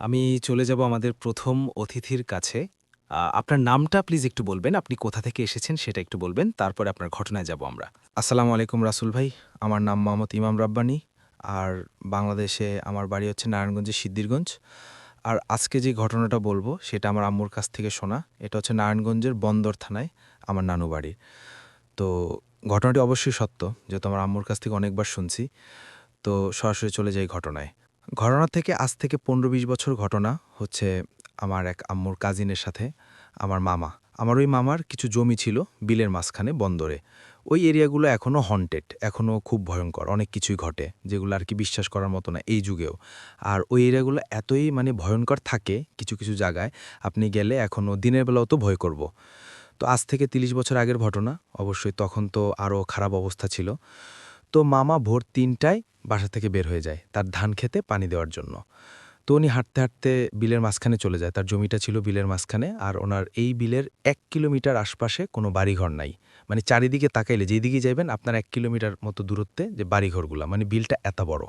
আমি চলে যাব আমাদের ১ম অতিথির কাছে। আপনার নামটা প্লিজ একটু বলবেন। আপনি কোথা থেকে এসেছেন সেটা একটু বলবেন। তারপরে আপনার ঘটনায় যাব আমরা। আসসালামু আলাইকুম রাসুল ভাই। আমার নাম মোহাম্মদ ইমাম রাব্বানী। আর বাংলাদেশে আমার বাড়ি হচ্ছে নারায়ণগঞ্জের সিদ্ধিরগঞ্জ। আর আজকে যে ঘটনাটা বলবো সেটা আমার আম্মুর কাছ থেকে শোনা। এটা হচ্ছে নারায়ণগঞ্জের বন্দর থানায় আমার নানু বাড়ি। তো ঘটনাটি অবশ্যই সত্য, যেহেতু আমার আম্মুর কাছ থেকে অনেকবার শুনছি। তো সরাসরি চলে যাই ঘটনায়। ঘটনা থেকে আজ থেকে ১৫-২০ বছর ঘটনা হচ্ছে আমার এক আম্মুর কাজিনের সাথে আমার মামা। আমার ওই মামার কিছু জমি ছিল বিলের মাঝখানে বন্দরে। ওই এরিয়াগুলো এখনও হন্টেড, এখনও খুব ভয়ঙ্কর, অনেক কিছুই ঘটে যেগুলো আর কি বিশ্বাস করার মতো না এই যুগেও। আর ওই এরিয়াগুলো এতই ভয়ঙ্কর থাকে কিছু কিছু জায়গায়, আপনি গেলে এখনও দিনের বেলাও তো ভয় করব। তো আজ থেকে ৩০ বছর আগের ঘটনা, অবশ্যই তখন তো আরও খারাপ অবস্থা ছিল। তো মামা ভোর ৩টায় বাসা থেকে বের হয়ে যায় তার ধান খেতে পানি দেওয়ার জন্য। তো উনি হাঁটতে হাঁটতে বিলের মাঝখানে চলে যায়, তার জমিটা ছিল বিলের মাঝখানে। আর ওনার এই বিলের ১ কিলোমিটার আশপাশে কোনো বাড়িঘর নাই। চারিদিকে তাকাইলে যেদিকে যাইবেন আপনার ১ কিলোমিটার মতো দূরত্বে যে বাড়িঘরগুলা, বিলটা এত বড়।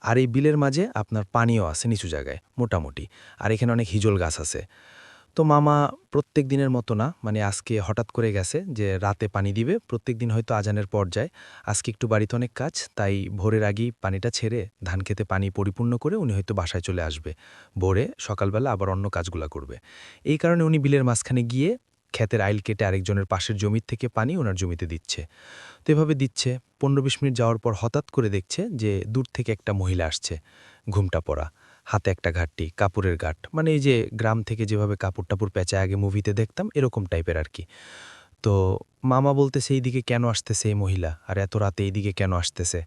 আর এই বিলের মাঝে আপনার পানিও আছে নিচু জায়গায় মোটামুটি। আর এখানে অনেক হিজল গাছ আছে। তো মামা প্রত্যেক দিনের মতো না, আজকে হঠাৎ করে গেছে যে রাতে পানি দিবে, প্রত্যেক দিন হয়তো আজানের পর যায়। আজকে একটু বাড়িতে অনেক কাজ, তাই ভোরের আগেই পানিটা ছেড়ে ধান খেতে পানি পরিপূর্ণ করে উনি হয়তো বাসায় চলে আসবে। ভোরে সকালবেলা আবার অন্য কাজগুলা করবে। এই কারণে উনি বিলের মাঝখানে গিয়ে ক্ষেতের আইল কেটে আরেকজনের পাশের জমির থেকে পানি ওনার জমিতে দিচ্ছে। তো এভাবে দিচ্ছে ১৫-২০ মিনিট যাওয়ার পর হঠাৎ করে দেখছে যে দূর থেকে একটা মহিলা আসছে, ঘুমটা পরা, হাতে একটা ঘাটটি, কাপড়ের গাঁট, এই যে গ্রাম থেকে যেভাবে কাপড় টাপড় পেঁচায় আগে মুভিতে দেখতাম এরকম টাইপের আর কি। তো মামা বলতেছে এইদিকে কেন আসতেছে এই মহিলা, আর এত রাতে এইদিকে কেন আসতেছে।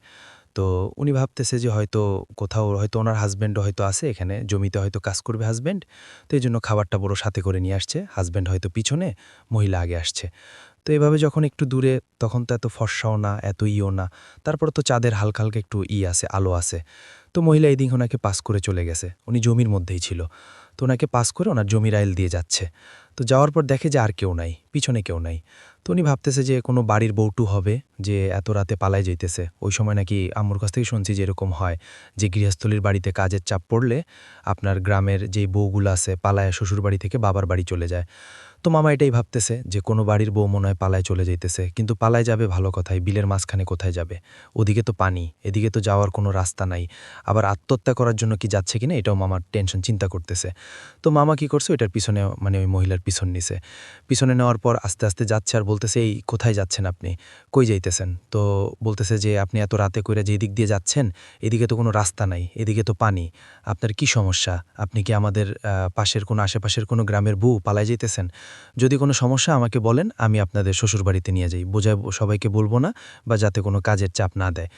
তো উনি ভাবতেছে যে হয়তো কোথাও হয়তো ওনার হাজব্যান্ডও হয়তো আছে এখানে, জমিতে হয়তো কাজ করবে হাজব্যান্ড। তো এই জন্য খাবারটা বড় সাথে করে নিয়ে আসছে, হাজব্যান্ড হয়তো পিছনে, মহিলা আগে আসছে। তো এভাবে যখন একটু দূরে, তখন তো এত ফর্সাও না, এত ইও না, তারপর তো চাঁদের হালকা হালকা একটু আছে, আলো আছে। তো মহিলা এদিন ওনাকে পাস করে চলে গেছে, উনি জমির মধ্যেই ছিল। তো ওনাকে পাস করে ওনার জমির আইল দিয়ে যাচ্ছে। তো যাওয়ার পর দেখে যে আর কেউ নাই, পিছনে কেউ নাই। তো উনি ভাবতেছে যে কোনো বাড়ির বউটু হবে যে এত রাতে পালায় যাইতেছে। ওই সময় নাকি আম্মুর কাছ থেকে শুনছি যে এরকম হয়, যে গৃহস্থলীর বাড়িতে কাজের চাপ পড়লে আপনার গ্রামের যে বউগুলো আছে পালায় শ্বশুর বাড়ি থেকে বাবার বাড়ি চলে যায়। তো মামা এটাই ভাবতেছে যে কোনো বাড়ির বউ মনে হয় পালায় চলে যাইতেছে, কিন্তু পালায় যাবে ভালো কথাই, বিলের মাঝখানে কোথায় যাবে? ওদিকে তো পানি, এদিকে তো যাওয়ার কোনো রাস্তা নাই। আবার আত্মহত্যা করার জন্য কি যাচ্ছে কিনা এটাও মামার টেনশন, চিন্তা করতেছে। তো মামা কি করছে, ওইটার পিছনে ওই মহিলার পিছন নিছে। পিছনে নেওয়ার পর আস্তে আস্তে যাচ্ছে আর বলতেছে, এই কোথায় যাচ্ছেন আপনি, কই যাইতেছেন? তো বলতেছে যে আপনি এত রাতে কইরা যে দিক দিয়ে যাচ্ছেন, এদিকে তো কোনো রাস্তা নাই, এদিকে তো পানি, আপনার কি সমস্যা? আপনি কি আমাদের পাশের কোনো আশেপাশের কোনো গ্রামের বউ, পালায় যাইতেছেন? যদি কোনো সমস্যা আমাকে বলেন, আমি আপনাদের শ্বশুরবাড়িতে নিয়ে যাই, বোঝায় সবাইকে বলবো না, বা যাতে কোনো কাজের চাপ না দেয়।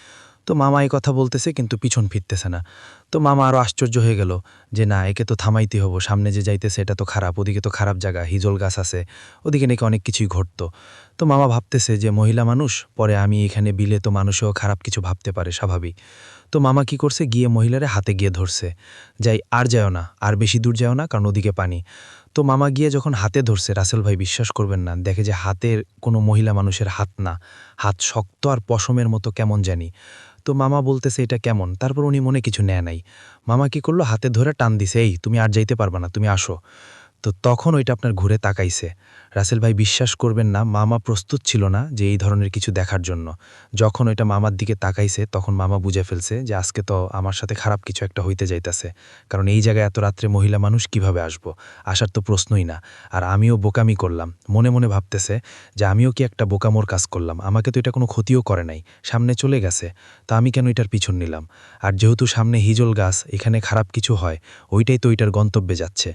তো মামা এই কথা বলতেছে কিন্তু পিছন ফিরতেছে না। তো মামা আরও আশ্চর্য হয়ে গেল যে না, একে তো থামাইতে হবো, সামনে যে যাইতেছে এটা তো খারাপ, ওদিকে তো খারাপ জায়গা, হিজল গাছ আছে, ওদিকে নাকি অনেক কিছুই ঘটতো। তো মামা ভাবতেছে যে মহিলা মানুষ, পরে আমি এখানে বিলে তো মানুষেও খারাপ কিছু ভাবতে পারে, স্বাভাবিক। তো মামা কি করছে, গিয়ে মহিলারে হাতে গিয়ে ধরছে, যাই আর যাও না, আর বেশি দূর যাও না, কারণ ওদিকে পানি। তো মামা গিয়ে যখন হাতে ধরছে, রাসেল ভাই বিশ্বাস করবেন না, দেখে যে হাতের কোনো মহিলা মানুষের হাত না, হাত শক্ত আর পশমের মতো কেমন জানি। তো মামা বলতেছে এটা কেমন, তারপর উনি মনে কিছু নেয় নাই। মামা কি করলো, হাতে ধরে টান দিছে, এই তুমি আর যাইতে পারবা না, তুমি আসো। তো তখন ওইটা আপনার ঘুরে তাকাইছে। রাসেল ভাই বিশ্বাস করবেন না, মামা প্রস্তুত ছিল না যে এই ধরনের কিছু দেখার জন্য। যখন ওইটা মামার দিকে তাকাইছে, তখন মামা বুঝে ফেলছে যে আজকে তো আমার সাথে খারাপ কিছু একটা হইতে যাইতেছে। কারণ এই জায়গায় এত রাত্রে মহিলা মানুষ কিভাবে আসবো, আসার তো প্রশ্নই না। আর আমিও বোকামি করলাম, মনে মনে ভাবতেছে যে আমিও কি একটা বোকামোর কাজ করলাম, আমাকে তো এটা কোনো ক্ষতিও করে নাই, সামনে চলে গেছে, তা আমি কেন এটার পিছন নিলাম? আর যেহেতু সামনে হিজল গাছ, এখানে খারাপ কিছু হয়, ওইটাই তো ওইটার গন্তব্যে যাচ্ছে।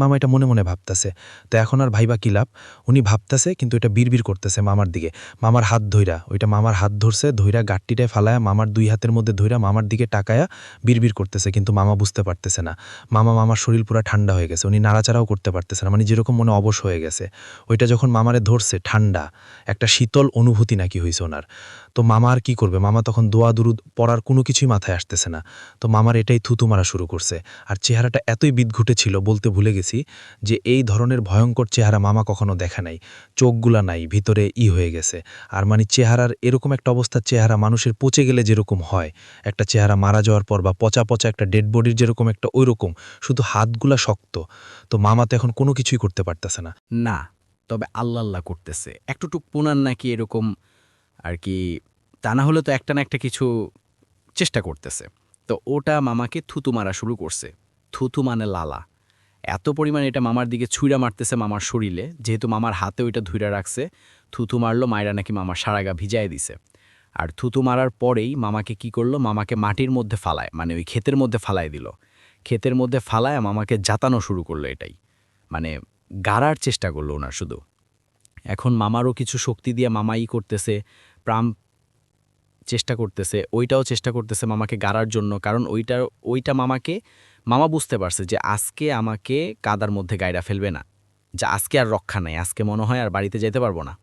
মামা এটা মনে মনে ভাবতেছে। তো এখন আর ভাইবা কি লাভ, উনি ভাবতেছে কিন্তু এটা বিড়বিড় করতেছে মামার দিকে। মামার হাত ধইরা, ওইটা মামার হাত ধরছে, ধইরা গাট্টিটায় ফালায়া মামার ২ হাতের মধ্যে ধইরা মামার দিকে টাকায়া বিড়বিড় করতেছে, কিন্তু মামা বুঝতে পারতেছে না। মামার শরীর পুরা ঠান্ডা হয়ে গেছে, উনি নাড়াচাড়াও করতে পারতেছে না, যেরকম মনে অবশ হয়ে গেছে। ওইটা যখন মামারে ধরছে, ঠান্ডা একটা শীতল অনুভূতি নাকি হইছে ওনার। তো মামা আর কি করবে, মামা তখন দোয়া দুরুদ পড়ার কোনো কিছুই মাথায় আসতেছে না। তো মামার এটাই থুতু মারা শুরু করছে। আর চেহারাটা এতই বিদঘুটে ছিল, বলতে ভুলে গেছি যে এই ধরনের ভয়ঙ্কর চেহারা মামা কখনো দেখা নাই। চোখগুলা নাই, ভিতরে হয়ে গেছে। আর মানে চেহারার এরকম একটা অবস্থার চেহারা মানুষের পচে গেলে যেরকম হয়, একটা চেহারা মারা যাওয়ার পর বা পচা পচা একটা ডেড বডির যেরকম একটা ওইরকম, শুধু হাতগুলা শক্ত। তো মামা তো এখন কোনো কিছুই করতে পারতেছে না। না, তবে আল্লাহ আল্লাহ করতেছে। একটু টুকপোনার নাকি এরকম আর কি, তা না হলে তো একটা না একটা কিছু চেষ্টা করতেছে। তো ওটা মামাকে থুতু মারা শুরু করছে। থুতু মানে লালা। এত পরিমাণে এটা মামার দিকে ছুঁড়া মারতেছে মামার শরীরে, যেহেতু মামার হাতে ওইটা ধুইরা রাখছে, থুতু মারলো, মায়েরা নাকি মামার সারাগা ভিজায় দিছে। আর থুতু মারার পরেই মামাকে কি করলো, মামাকে মাটির মধ্যে ফালায়, মানে ওই ক্ষেতের মধ্যে ফালায় দিল। ক্ষেতের মধ্যে ফালায় মামাকে জাতানো শুরু করলো এটাই। মানে গাড়ার চেষ্টা করলো ওনার শুধু। এখন মামারও কিছু শক্তি দিয়ে মামাই করতেছে, প্রাণ চেষ্টা করতেছে, ওইটাও চেষ্টা করতেছে মামাকে গাড়ার জন্য, কারণ ওইটা মামা বুঝতে পারছে যে আজকে আমাকে কাদার মধ্যে গায়রা ফেলবে না, যে আজকে আর রক্ষা নাই, আজকে মনে হয় আর বাড়িতে যেতে পারবো না।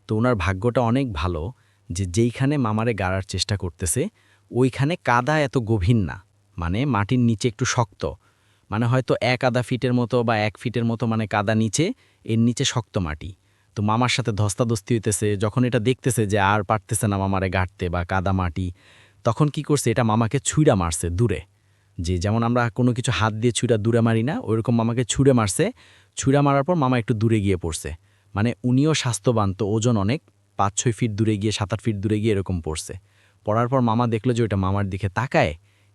তো ওনার ভাগ্যটা অনেক ভালো যে যেইখানে মামারে গাড়ার চেষ্টা করতেছে ওইখানে কাদা এত গভীর না, মানে মাটির নিচে একটু শক্ত, মানে হয়তো 1 ফিটের মতো বা 1 ফিটের মতো, মানে কাদা নিচে, এর নিচে শক্ত মাটি। তো মামার সাথে ধস্তাধস্তি হইতেছে, যখন এটা দেখতেছে যে আর পারতেছে না মামারে গাঁটতে বা কাদা মাটি, তখন কি করছে, এটা মামাকে ছুঁড়া মারছে দূরে। যে যেমন আমরা কোনো কিছু হাত দিয়ে ছুঁড়া দূরে মারি না, ওইরকম মামাকে ছুঁড়ে মারছে। ছুঁড়া মারার পর মামা একটু দূরে গিয়ে পড়ছে। মানে উনিও স্বাস্থ্যবান, তো ওজন অনেক, 5-6 ফিট দূরে গিয়ে, 7-8 ফিট দূরে গিয়ে এরকম পড়ছে। পড়ার পর মামা দেখলো যে ওইটা মামার দিকে তাকায়,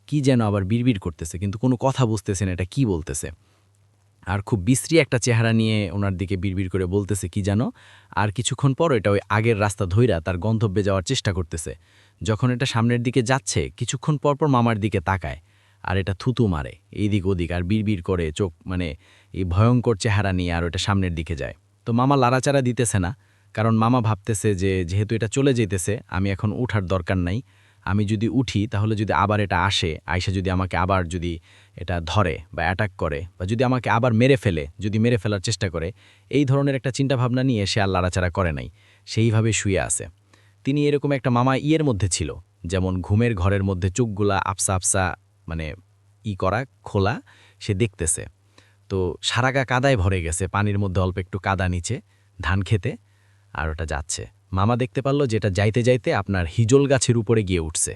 কি যেন আবার বিড়বিড় করতেছে, কিন্তু কোনো কথা বুঝতেছে না এটা কি বলতেছে। আর খুব বিশ্রী একটা চেহারা নিয়ে ওনার দিকে বিড়বিড় করে বলতেছে কি যেন। আর কিছুক্ষণ পর এটা ওই আগের রাস্তা ধইরা তার গন্তব্যে যাওয়ার চেষ্টা করতেছে। যখন এটা সামনের দিকে যাচ্ছে, কিছুক্ষণ পর পর মামার দিকে তাকায়, আর এটা থুতু মারে এইদিক ওদিক, আর বিড়বিড় করে চোখ, মানে এই ভয়ঙ্কর চেহারা নিয়ে, আর ওটা সামনের দিকে যায়। তো মামা লাড়াচাড়া দিতেছে না, কারণ মামা ভাবতেছে যে যেহেতু এটা চলে যেতেছে, আমি এখন উঠার দরকার নাই। আমি যদি উঠি তাহলে যদি আবার এটা আসে, আইসা যদি আমাকে আবার যদি এটা ধরে বা অ্যাটাক করে, বা যদি আমাকে আবার মেরে ফেলে, যদি মেরে ফেলার চেষ্টা করে, এই ধরনের একটা চিন্তাভাবনা নিয়ে সে আর লাড়াচাড়া করে নাই, সেইভাবে শুয়ে আছে। তিনি এরকম একটা মামা ইয়ের মধ্যে ছিল, যেমন ঘুমের ঘরের মধ্যে চোখগুলা আপসা আপসা, মানে করা খোলা, সে দেখতেছে। তো সারাগা কাদায় ভরে গেছে, পানির মধ্যে অল্প একটু কাদা নিচে, ধান খেতে, আর ওটা যাচ্ছে। মামা দেখতে পারল যেটা যাইতে যাইতে আপনার হিজল গাছের উপরে গিয়ে উঠছে।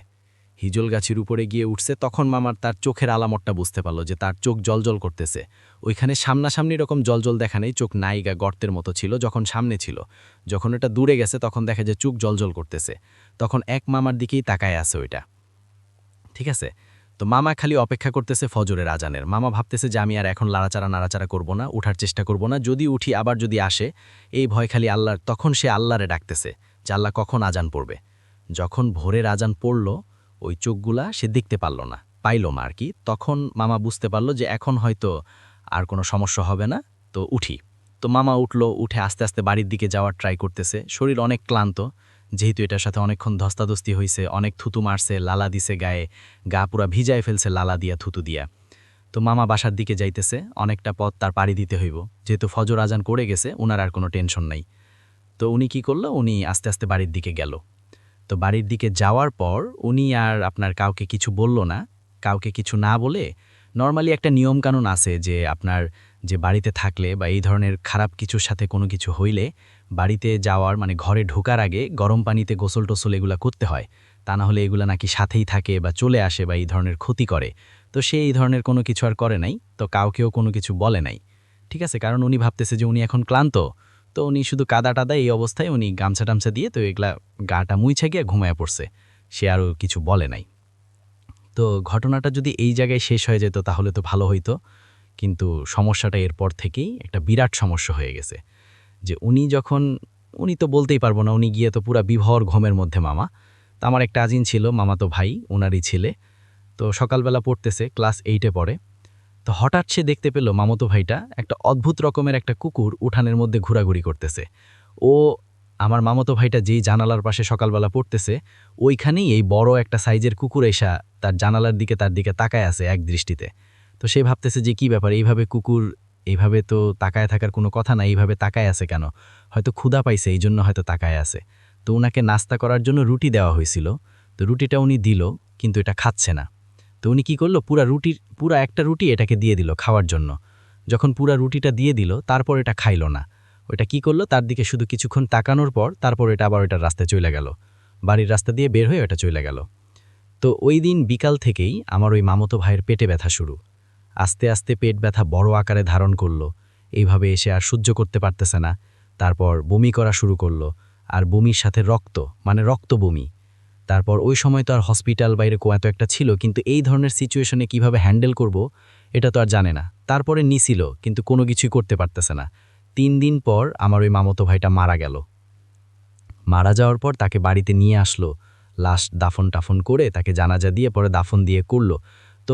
হিজল গাছের উপরে গিয়ে উঠছে, তখন মামার তার চোখের আলামতটা বুঝতে পারল যে তার চোখ জলজল করতেছে। ওইখানে সামনাসামনি রকম জলজল দেখা নেই, চোখ নাইগা গর্তের মতো ছিল যখন সামনে ছিল। যখন এটা দূরে গেছে তখন দেখা যায় চোখ জলজল করতেছে। তখন এক মামার দিকেই তাকায় আছে ওইটা। ঠিক আছে, তো মামা খালি অপেক্ষা করতেছে ফজরের আজানের। মামা ভাবতেছে যে আমি আর এখন নাড়াচাড়া করব না, উঠার চেষ্টা করব না, যদি উঠি আবার যদি আসে, এই ভয় খালি আল্লাহর। তখন সে আল্লাহরে ডাকতেছে যে আল্লাহ কখন আজান পড়বে। যখন ভোরের আজান পড়ল, ওই চোখগুলা সে দেখতে পারল না, পাইল মা আর কি। তখন মামা বুঝতে পারল যে এখন হয়তো আর কোনো সমস্যা হবে না, তো উঠি। তো মামা উঠল, উঠে আস্তে আস্তে বাড়ির দিকে যাওয়ার ট্রাই করতেছে। শরীর অনেক ক্লান্ত, যেহেতু এটার সাথে অনেকক্ষণ ধস্তাধস্তি হয়েছে, অনেক থুতু মারছে, লালা দিছে গায়ে, গা পুরা ভিজায় ফেলছে লালা দিয়া থুতু দিয়া। তো মামা বাসার দিকে যাইতেছে, অনেকটা পথ তার পাড়ি দিতে হইব, যেহেতু ফজর আজান করে গেছে, উনার আর কোনো টেনশন নাই। তো উনি কি করলো, উনি আস্তে আস্তে বাড়ির দিকে গেল। তো বাড়ির দিকে যাওয়ার পর উনি আর আপনার কাউকে কিছু বলল না। কাউকে কিছু না বলে, নরমালি একটা নিয়মকানুন আছে যে আপনার যে বাড়িতে থাকলে বা এই ধরনের খারাপ কিছুর সাথে কোনো কিছু হইলে, বাড়িতে যাওয়ার মানে ঘরে ঢোকার আগে গরম পানিতে গোসল টোসল এগুলা করতে হয়। তা না হলে এগুলা নাকি সাথেই থাকে বা চলে আসে বা এই ধরনের ক্ষতি করে। তো সে এই ধরনের কোনো কিছু আর করে নাই, তো কাউকেও কোনো কিছু বলে নাই। ঠিক আছে, কারণ উনি ভাবতেছে যে উনি এখন ক্লান্ত। তো উনি শুধু কাদা টাদা এই অবস্থায় উনি গামছা টামছা দিয়ে তো এগুলা গাটা মুইছে গিয়ে ঘুমায় পড়ছে। সে আরও কিছু বলে নাই। তো ঘটনাটা যদি এই জায়গায় শেষ হয়ে যেত তাহলে তো ভালো হইতো, কিন্তু সমস্যাটা এরপর থেকেই একটা বিরাট সমস্যা হয়ে গেছে। যে উনি তো বলতেই পারবো না, উনি গিয়ে তো পুরা বিভর ঘুমের মধ্যে মামা। তো আমার একটা আজিন ছিল, মামাতো ভাই, ওনারই ছেলে। তো সকালবেলা পড়তেছে, ক্লাস 8-এ পড়ে। তো হঠাৎ সে দেখতে পেল মামাতো ভাইটা একটা অদ্ভুত রকমের একটা কুকুর উঠানের মধ্যে ঘোরাঘুরি করতেছে। ও আমার মামাতো ভাইটা যেই জানালার পাশে সকালবেলা পড়তেছে, ওইখানেই এই বড় একটা সাইজের কুকুর এসা তার জানালার দিকে তার দিকে তাকায় আছে এক দৃষ্টিতে। তো সে ভাবতেছে যে কি ব্যাপার, এইভাবে কুকুর এইভাবে তো তাকায় থাকার কোনো কথা না, এইভাবে তাকায় আছে কেন? হয়তো ক্ষুধা পাইছে, এই জন্য হয়তো তাকায় আছে। তো ওনাকে নাস্তা করার জন্য রুটি দেওয়া হয়েছিল। তো রুটিটা উনি দিল, কিন্তু এটা খাচ্ছে না। তো উনি কী করলো, পুরা একটা রুটি এটাকে দিয়ে দিল খাওয়ার জন্য। যখন পুরা রুটিটা দিয়ে দিল, তারপর এটা খাইল না। ওটা কি করলো, তার দিকে শুধু কিছুক্ষণ তাকানোর পর তারপর এটা আবার ওটার রাস্তায় চলে গেল, বাড়ির রাস্তা দিয়ে বের হয়ে ওটা চলে গেল। তো ওই দিন বিকাল থেকেই আমার ওই মামতো ভাইয়ের পেটে ব্যথা শুরু। আস্তে আস্তে পেট ব্যথা বড় আকারে ধারণ করলো। এইভাবে এসে আর সহ্য করতে পারতেছে না। তারপর বমি করা শুরু করলো, আর বমির সাথে রক্ত বমি। তারপর ওই সময় তো আর হসপিটাল বাইরে এত একটা ছিল, কিন্তু এই ধরনের সিচুয়েশনে কিভাবে হ্যান্ডেল করব এটা তো আর জানে না। তারপরে নিছিল, কিন্তু কোনো কিছুই করতে পারতেছে না। 3 দিন পর আমার ওই মামতো ভাইটা মারা গেল। মারা যাওয়ার পর তাকে বাড়িতে নিয়ে আসলো, লাশ দাফন করে তাকে জানাজা দিয়ে পরে দাফন দিয়ে করলো। তো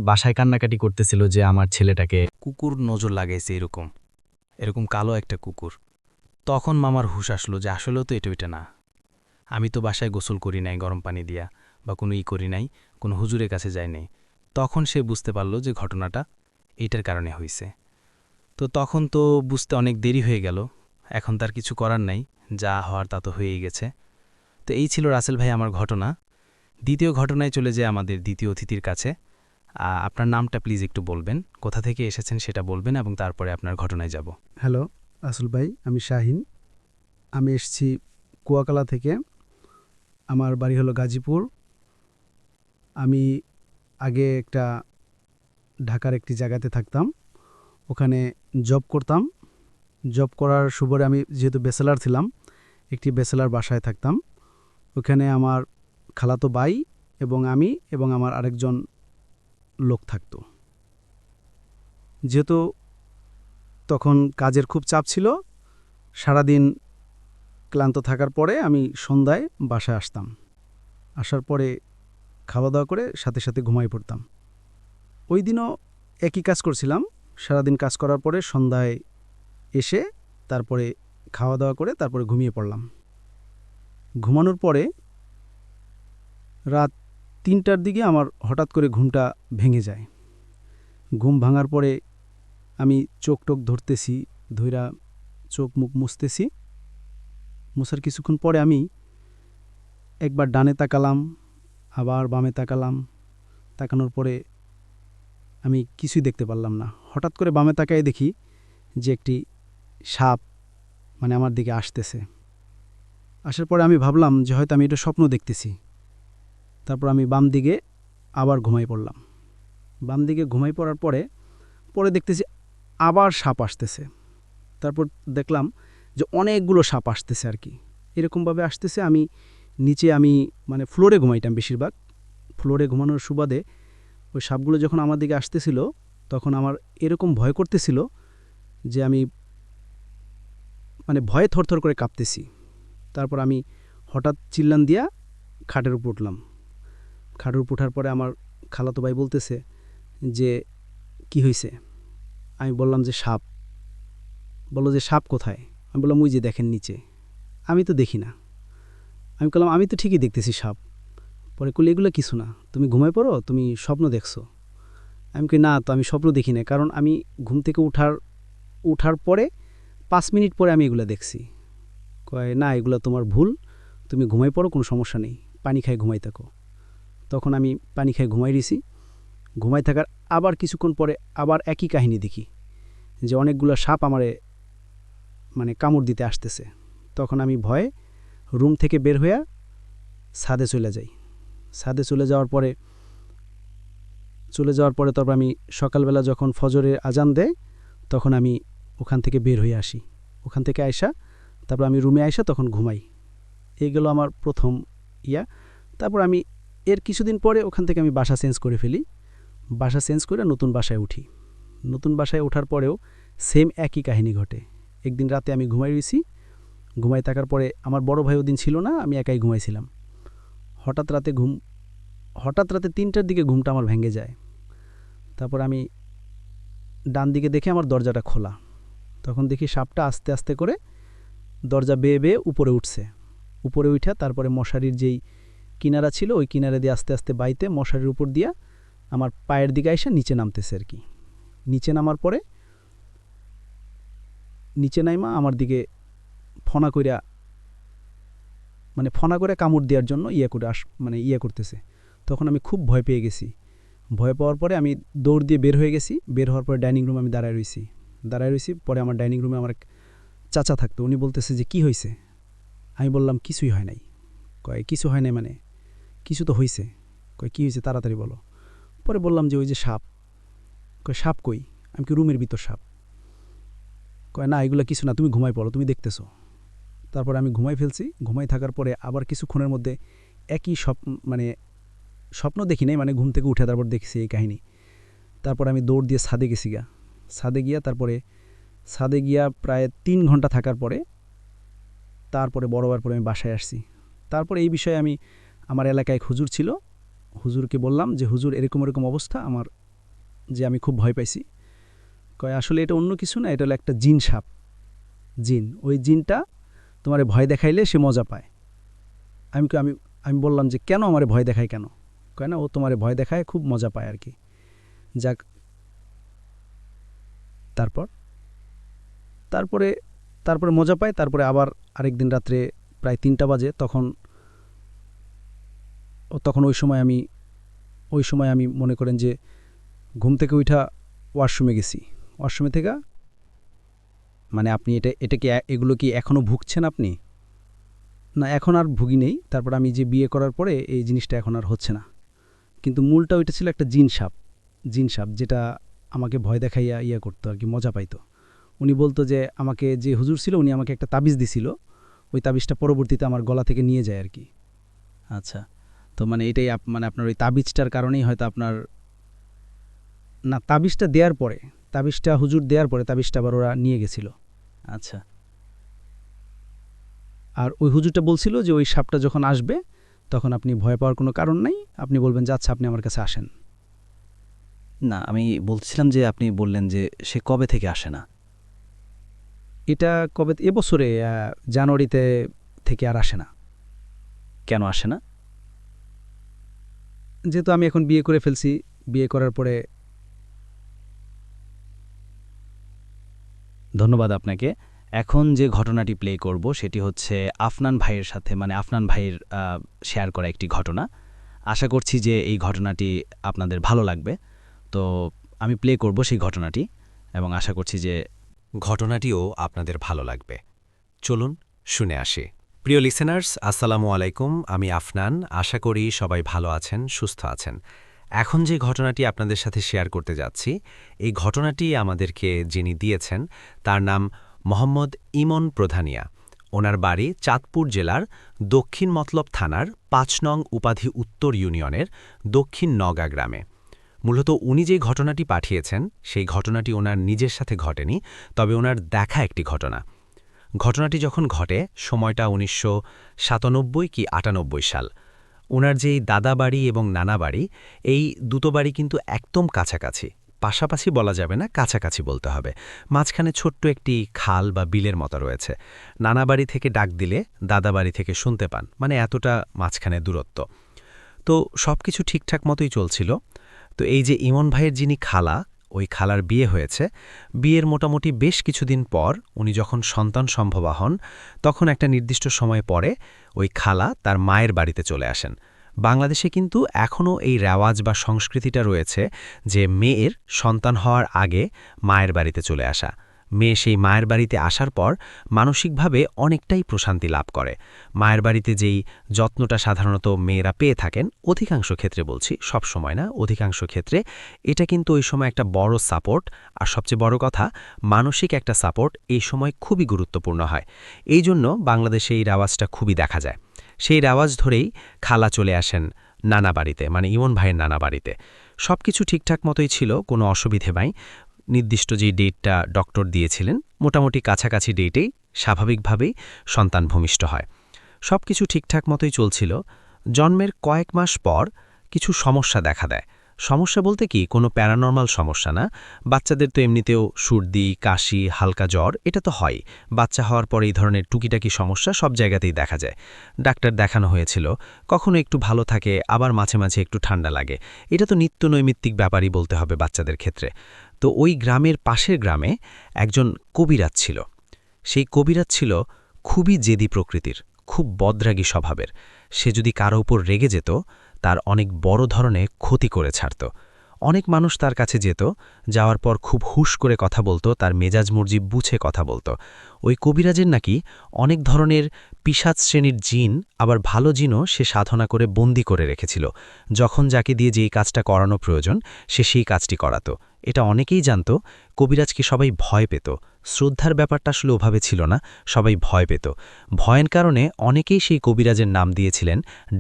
বাসায় কান্নাকাটি করতেছিল যে আমার ছেলেটাকে কুকুর নজর লাগাইছে এরকম এরকম কালো একটা কুকুর। তখন মামার হুঁশ আসলো যে আসলেও তো এটা না। আমি তো বাসায় গোসল করি নাই গরম পানি দিয়া, বা কোনো করি নাই, কোনো হুজুরের কাছে যাই নাই। তখন সে বুঝতে পারল যে ঘটনাটা এইটার কারণে হয়েছে। তো তখন তো বুঝতে অনেক দেরি হয়ে গেল। এখন তার কিছু করার নাই, যা হওয়ার তা তো হয়েই গেছে। তো এই ছিল রাসেল ভাই আমার ঘটনা। দ্বিতীয় ঘটনায় চলে যায় আমাদের দ্বিতীয় অতিথির কাছে। আপনার নামটা প্লিজ একটু বলবেন, কোথা থেকে এসেছেন সেটা বলবেন, এবং তারপরে আপনার ঘটনায় যাব। হ্যালো রাসেল ভাই, আমি শাহিন। আমি এসেছি কুয়াকালা থেকে। আমার বাড়ি হলো গাজীপুর। আমি আগে ঢাকার একটি জায়গাতে থাকতাম, ওখানে জব করতাম। জব করার সুবাদে আমি যেহেতু ব্যাচেলার ছিলাম, একটি ব্যাচেলার বাসায় থাকতাম। ওখানে আমার খালাতো ভাই এবং আমি এবং আমার আরেকজন লোক থাকতো। যেহেতু তখন কাজের খুব চাপ ছিল, সারাদিন ক্লান্ত থাকার পরে আমি সন্ধ্যায় বাসায় আসতাম। আসার পরে খাওয়া দাওয়া করে সাথে সাথে ঘুমাই পড়তাম। ওই দিনও একই কাজ করছিলাম। সারাদিন কাজ করার পরে সন্ধ্যায় এসে তারপরে খাওয়া দাওয়া করে তারপরে ঘুমিয়ে পড়লাম। ঘুমানোর পরে রাত 3টার দিকে আমার হঠাৎ করে ঘুমটা ভেঙে যায়। ঘুম ভাঙার পরে আমি চোখ টোক ধরতেছি, ধইরা চোখ মুখ মুছতেছি। মুছার কিছুক্ষণ পরে আমি একবার ডানে তাকালাম, আবার বামে তাকালাম। তাকানোর পরে আমি কিছুই দেখতে পারলাম না। হঠাৎ করে বামে তাকায় দেখি যে একটি সাপ আমার দিকে আসতেছে। আসার পরে আমি ভাবলাম যে হয়তো আমি এটা স্বপ্ন দেখতেছি। তারপর আমি বাম দিকে আবার ঘুমাই পড়লাম। বাম দিকে ঘুমাই পড়ার পরে দেখতেছি আবার সাপ আসতেছে। তারপর দেখলাম যে অনেকগুলো সাপ আসতেছে আর কি, এরকমভাবে আসতেছে। আমি নিচে ফ্লোরে ঘুমাইতাম বেশিরভাগ। ফ্লোরে ঘুমানোর সুবাদে ওই সাপগুলো যখন আমার দিকে আসতেছিল তখন আমার এরকম ভয় করতেছিল যে আমি ভয়ে থরথর করে কাঁপতেছি। তারপর আমি হঠাৎ চিল্লান দিয়া খাটের উপর উঠলাম। খাটের উপর ওঠার পরে আমার খালাতো ভাই বলতেছে যে কি হয়েছে। আমি বললাম যে সাপ। বললো যে সাপ কোথায়? আমি বললাম ওই যে দেখেন নিচে। আমি তো দেখি না। আমি বললাম আমি তো ঠিকই দেখতেছি সাপ। পরে কইলে এগুলো কিছু না, তুমি ঘুমায় পড়ো, তুমি স্বপ্ন দেখছো। আমি কই না, তো আমি স্বপ্ন দেখি না, কারণ আমি ঘুম থেকে উঠার পরে 5 মিনিট পরে আমি এগুলো দেখছি। কয় না, এগুলো তোমার ভুল, তুমি ঘুমাই পড়ো, কোনো সমস্যা নেই, পানি খাই ঘুমাই থাকো। তখন আমি পানি খাই ঘুমাই রইছি। ঘুমাই থাকার আবার কিছুক্ষণ পরে আবার একই কাহিনী দেখি যে অনেকগুলো সাপ আমারে কামড় দিতে আসতেছে। তখন আমি ভয়ে রুম থেকে বের হইয়া ছাদে চলে যাই। ছাদে চলে যাওয়ার পরে তারপর আমি সকালবেলা যখন ফজরের আজান দেয় তখন আমি ওখান থেকে বের হয়ে আসি। ওখান থেকে আইসা তারপর আমি রুমে আইসা তখন ঘুমাই। এই গেল আমার প্রথম ইয়া। তারপর আমি এর কিছুদিন পরে ওখান থেকে আমি বাসা চেঞ্জ করে ফেলি। বাসা চেঞ্জ করে নতুন বাসায় উঠি। নতুন বাসায় ওঠার পরেও সেম একই কাহিনী ঘটে। একদিন রাতে আমি ঘুমাই রইছি। ঘুমাই থাকার পরে আমার বড় ভাই ওদিন ছিল না, আমি একাই ঘুমাইছিলাম। হঠাৎ রাতে 3টার দিকে ঘুমটা আমার ভেঙে যায়। তারপর আমি ডান দিকে দেখে আমার দরজাটা খোলা। তখন দেখি সাপটা আস্তে আস্তে করে দরজা বেয়ে বেয়ে উপরে উঠছে। উপরে উঠা তারপরে মশারির যেই কিনারা ছিল ওই কিনারা দিয়ে আস্তে আস্তে বাইতে মশারির উপর দিয়া আমার পায়ের দিকে এসে নিচে নামতেছে আর কি। নিচে নামার পরে নিচে নাইমা আমার দিকে ফনা কইরা মানে ফনা করে কামড় দেওয়ার জন্য ইয়ে করতেছে। তখন আমি খুব ভয় পেয়ে গেছি। ভয় পাওয়ার পরে আমি দৌড় দিয়ে বের হয়ে গেছি। বের হওয়ার পরে ডাইনিং রুমে আমি দাঁড়ায় রইছি। পরে আমার ডাইনিং রুমে আমার এক চাচা থাকতো, উনি বলতেছে যে কি হয়েছে। আমি বললাম কিছুই হয় নাই। কয় কিছু হয় নাই মানে? কিছু তো হয়েছে। কয় কী হয়েছে তাড়াতাড়ি বলো। পরে বললাম যে ওই যে সাপ। কয় সাপ কই? আমি কি রুমের ভিতর সাপ? কয় না এগুলো কিছু না, তুমি ঘুমাই পড়ো, তুমি দেখতেছো। তারপরে আমি ঘুমাই ফেলছি। ঘুমাই থাকার পরে আবার কিছুক্ষণের মধ্যে একই স্বপ্ন দেখি নাই, মানে ঘুম থেকে উঠে তারপর দেখছি এই কাহিনী। তারপর আমি দৌড় দিয়ে ছাদে গেছি ছাদে গিয়া প্রায় ৩ ঘন্টা থাকার পরে তারপরে বড়বার পরে আমি বাসায় আসছি। তারপরে এই বিষয়ে আমি আমার এলাকায় এক হুজুর ছিল, হুজুরকে বললাম যে হুজুর এরকম অবস্থা আমার, যে আমি খুব ভয় পাইছি। কয় আসলে এটা অন্য কিছু না, এটা হলো একটা জিন সাপ। ওই জিনটা তোমারে ভয় দেখাইলে সে মজা পায়। আমি বললাম যে কেন আমারে ভয় দেখায় কেন? কয় না ও তোমারে ভয় দেখায়, খুব মজা পায় আর কি। যাক, তারপরে মজা পায়। তারপরে আবার আরেকদিন রাত্রে প্রায় ৩টা বাজে, তখন ওই সময় আমি মনে করেন যে ঘুম থেকে উঠা ওয়াশরুমে গেছি। ওয়াশরুমে থেকে মানে আপনি এগুলো কি এখনও ভুগছেন আপনি? না, এখন আর ভুগি নেই। তারপর আমি যে বিয়ে করার পরে এই জিনিসটা এখন আর হচ্ছে না। কিন্তু মূলটা ওইটা ছিল একটা জিন সাপ, যেটা আমাকে ভয় দেখাইয়া করতো আর কি, মজা পাইতো। উনি বলতো যে আমাকে, যে হুজুর ছিল উনি আমাকে একটা তাবিজ দিছিল, ওই তাবিজটা পরবর্তীতে আমার গলা থেকে নিয়ে যায় আর কি। আচ্ছা, তো মানে এটাই মানে আপনার ওই তাবিজটার কারণেই হয়তো আপনার, না তাবিজটা হুজুর দেওয়ার পরে তাবিজটা আবার ওরা নিয়ে গেছিল। আচ্ছা, আর ওই হুজুরটা বলছিল যে ওই সাপটা যখন আসবে তখন আপনি ভয় পাওয়ার কোনো কারণ নাই, আপনি বলবেন যে আচ্ছা আপনি আমার কাছে আসেন। না, আমি বলছিলাম যে আপনি বললেন যে সে কবে থেকে আসে না। এটা কবে? এবছরে জানুয়ারিতে থেকে আর আসে না। কেন আসে না? যেহেতু আমি এখন বিয়ে করে ফেলছি, বিয়ে করার পরে। ধন্যবাদ আপনাকে। এখন যে ঘটনাটি প্লে করব সেটি হচ্ছে আফনান ভাইয়ের সাথে, মানে আফনান ভাইয়ের শেয়ার করা একটি ঘটনা। আশা করছি যে এই ঘটনাটি আপনাদের ভালো লাগবে। তো আমি প্লে করব সেই ঘটনাটি এবং আশা করছি যে ঘটনাটিও আপনাদের ভালো লাগবে। চলুন শুনে আসি। প্রিয় লিসেনার্স, আসসালামু আলাইকুম। আমি আফনান। আশা করি সবাই ভালো আছেন, সুস্থ আছেন। এখন যে ঘটনাটি আপনাদের সাথে শেয়ার করতে যাচ্ছি, এই ঘটনাটি আমাদেরকে যিনি দিয়েছেন তার নাম মোহাম্মদ ইমন প্রধানিয়া। ওনার বাড়ি চাঁদপুর জেলার দক্ষিণ মতলব থানার ৫ নং উপাধি উত্তর ইউনিয়নের দক্ষিণ নগা গ্রামে। মূলত উনি যে ঘটনাটি পাঠিয়েছেন সেই ঘটনাটি ওনার নিজের সাথে ঘটেনি, তবে ওনার দেখা একটি ঘটনা। ঘটনাটি যখন ঘটে সময়টা ১৯৯৭ কি ৯৮ সাল। ওনার যেই দাদা বাড়ি এবং নানা বাড়ি, এই দুটো বাড়ি কিন্তু একদম কাছাকাছি। পাশাপাশি বলা যাবে না, কাছাকাছি বলতে হবে। মাঝখানে ছোট্ট একটি খাল বা বিলের মতো রয়েছে। নানা বাড়ি থেকে ডাক দিলে দাদা বাড়ি থেকে শুনতে পান, মানে এতটা মাঝখানে দূরত্ব। তো সব কিছু ঠিকঠাক মতোই চলছিল। তো এই যে ইমন ভাইয়ের যিনি খালা, ওই খালার বিয়ে হয়েছে। বিয়ের মোটামুটি বেশ কিছুদিন পর উনি যখন সন্তান সম্ভবা হন, তখন একটা নির্দিষ্ট সময় পরে ওই খালা তার মায়ের বাড়িতে চলে আসেন। বাংলাদেশে কিন্তু এখনও এই রেওয়াজ বা সংস্কৃতিটা রয়েছে যে মেয়ের সন্তান হওয়ার আগে মায়ের বাড়িতে চলে আসা। মেয়ে সেই মায়ের বাড়িতে আসার পর মানসিকভাবে অনেকটাই প্রশান্তি লাভ করে। মায়ের বাড়িতে যেই যত্নটা সাধারণত মেয়েরা পেয়ে থাকেন, অধিকাংশ ক্ষেত্রে বলছি, সব সময় না, অধিকাংশ ক্ষেত্রে এটা কিন্তু ওই সময় একটা বড় সাপোর্ট। আর সবচেয়ে বড় কথা, মানসিক একটা সাপোর্ট এই সময় খুবই গুরুত্বপূর্ণ হয়। এই জন্য বাংলাদেশে এই রেওয়াজটা খুবই দেখা যায়। সেই রেওয়াজ ধরেই খালা চলে আসেন নানা বাড়িতে, মানে ইমন ভাইয়ের নানা বাড়িতে। সব কিছু ঠিকঠাক মতোই ছিল, কোনো অসুবিধে নাই। নির্দিষ্ট যে ডেটটা ডক্টর দিয়েছিলেন, মোটামুটি কাছাকাছি ডেটেই স্বাভাবিকভাবেই সন্তান ভূমিষ্ঠ হয়। সব কিছু ঠিকঠাক মতোই চলছিল। জন্মের কয়েক মাস পর কিছু সমস্যা দেখা দেয়। সমস্যা বলতে কি, কোনো প্যারানর্মাল সমস্যা না। বাচ্চাদের তো এমনিতেও সর্দি, কাশি, হালকা জ্বর, এটা তো হয়। বাচ্চা হওয়ার পর এই ধরনের টুকিটাকি সমস্যা সব জায়গাতেই দেখা যায়। ডাক্তার দেখানো হয়েছিল, কখনো একটু ভালো থাকে, আবার মাঝে মাঝে একটু ঠান্ডা লাগে। এটা তো নিত্য নৈমিত্তিক ব্যাপারই বলতে হবে বাচ্চাদের ক্ষেত্রে। তো ওই গ্রামের পাশের গ্রামে একজন কবিরাজ ছিল। সেই কবিরাজ ছিল খুবই জেদি প্রকৃতির, খুব বদরাগী স্বভাবের। সে যদি কারো উপর রেগে যেত তার অনেক বড় ধরনের ক্ষতি করে ছাড়ত। অনেক মানুষ তার কাছে যেত, যাওয়ার পর খুব হুশ করে কথা বলতো, তার মেজাজ মর্জি বুঝে কথা বলতো। ওই কবিরাজের নাকি অনেক ধরনের পিশাচ শ্রেণীর জিন, আবার ভালো জিনও সে সাধনা করে বন্দি করে রেখেছিল। যখন যাকে দিয়ে যেই কাজটা করানো প্রয়োজন সে সেই কাজটি করাতো। এটা অনেকেই জানত। কবিরাজকে সবাই ভয় পেত। শ্রদ্ধার ব্যাপারটা আসলে ওভাবে ছিল না, সবাই ভয় পেত। ভয়ের কারণে অনেকেই সেই কবিরাজের নাম দিয়েছিলেন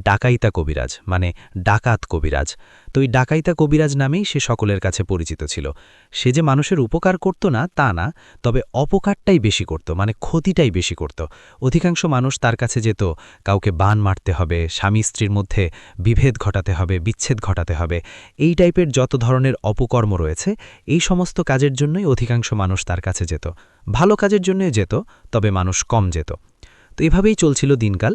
ডাকাইতা কবিরাজ, মানে ডাকাত কবিরাজ। তো ওই ডাকাইতা কবিরাজ নামেই সে সকলের কাছে পরিচিত ছিল। সে যে মানুষের উপকার করত না তা না, তবে অপকারটাই বেশি করত, মানে ক্ষতিটাই বেশি করত। অধিকাংশ মানুষ তার কাছে যেত কাউকে বান মারতে হবে, স্বামী স্ত্রীর মধ্যে বিভেদ ঘটাতে হবে, বিচ্ছেদ ঘটাতে হবে, এই টাইপের যত ধরনের অপকর্ম রয়েছে এই সমস্ত কাজের জন্যই অধিকাংশ মানুষ তার কাছে যেত। ভালো কাজের জন্যই যেত, তবে মানুষ কম যেত। তো এভাবেই চলছিল দিনকাল।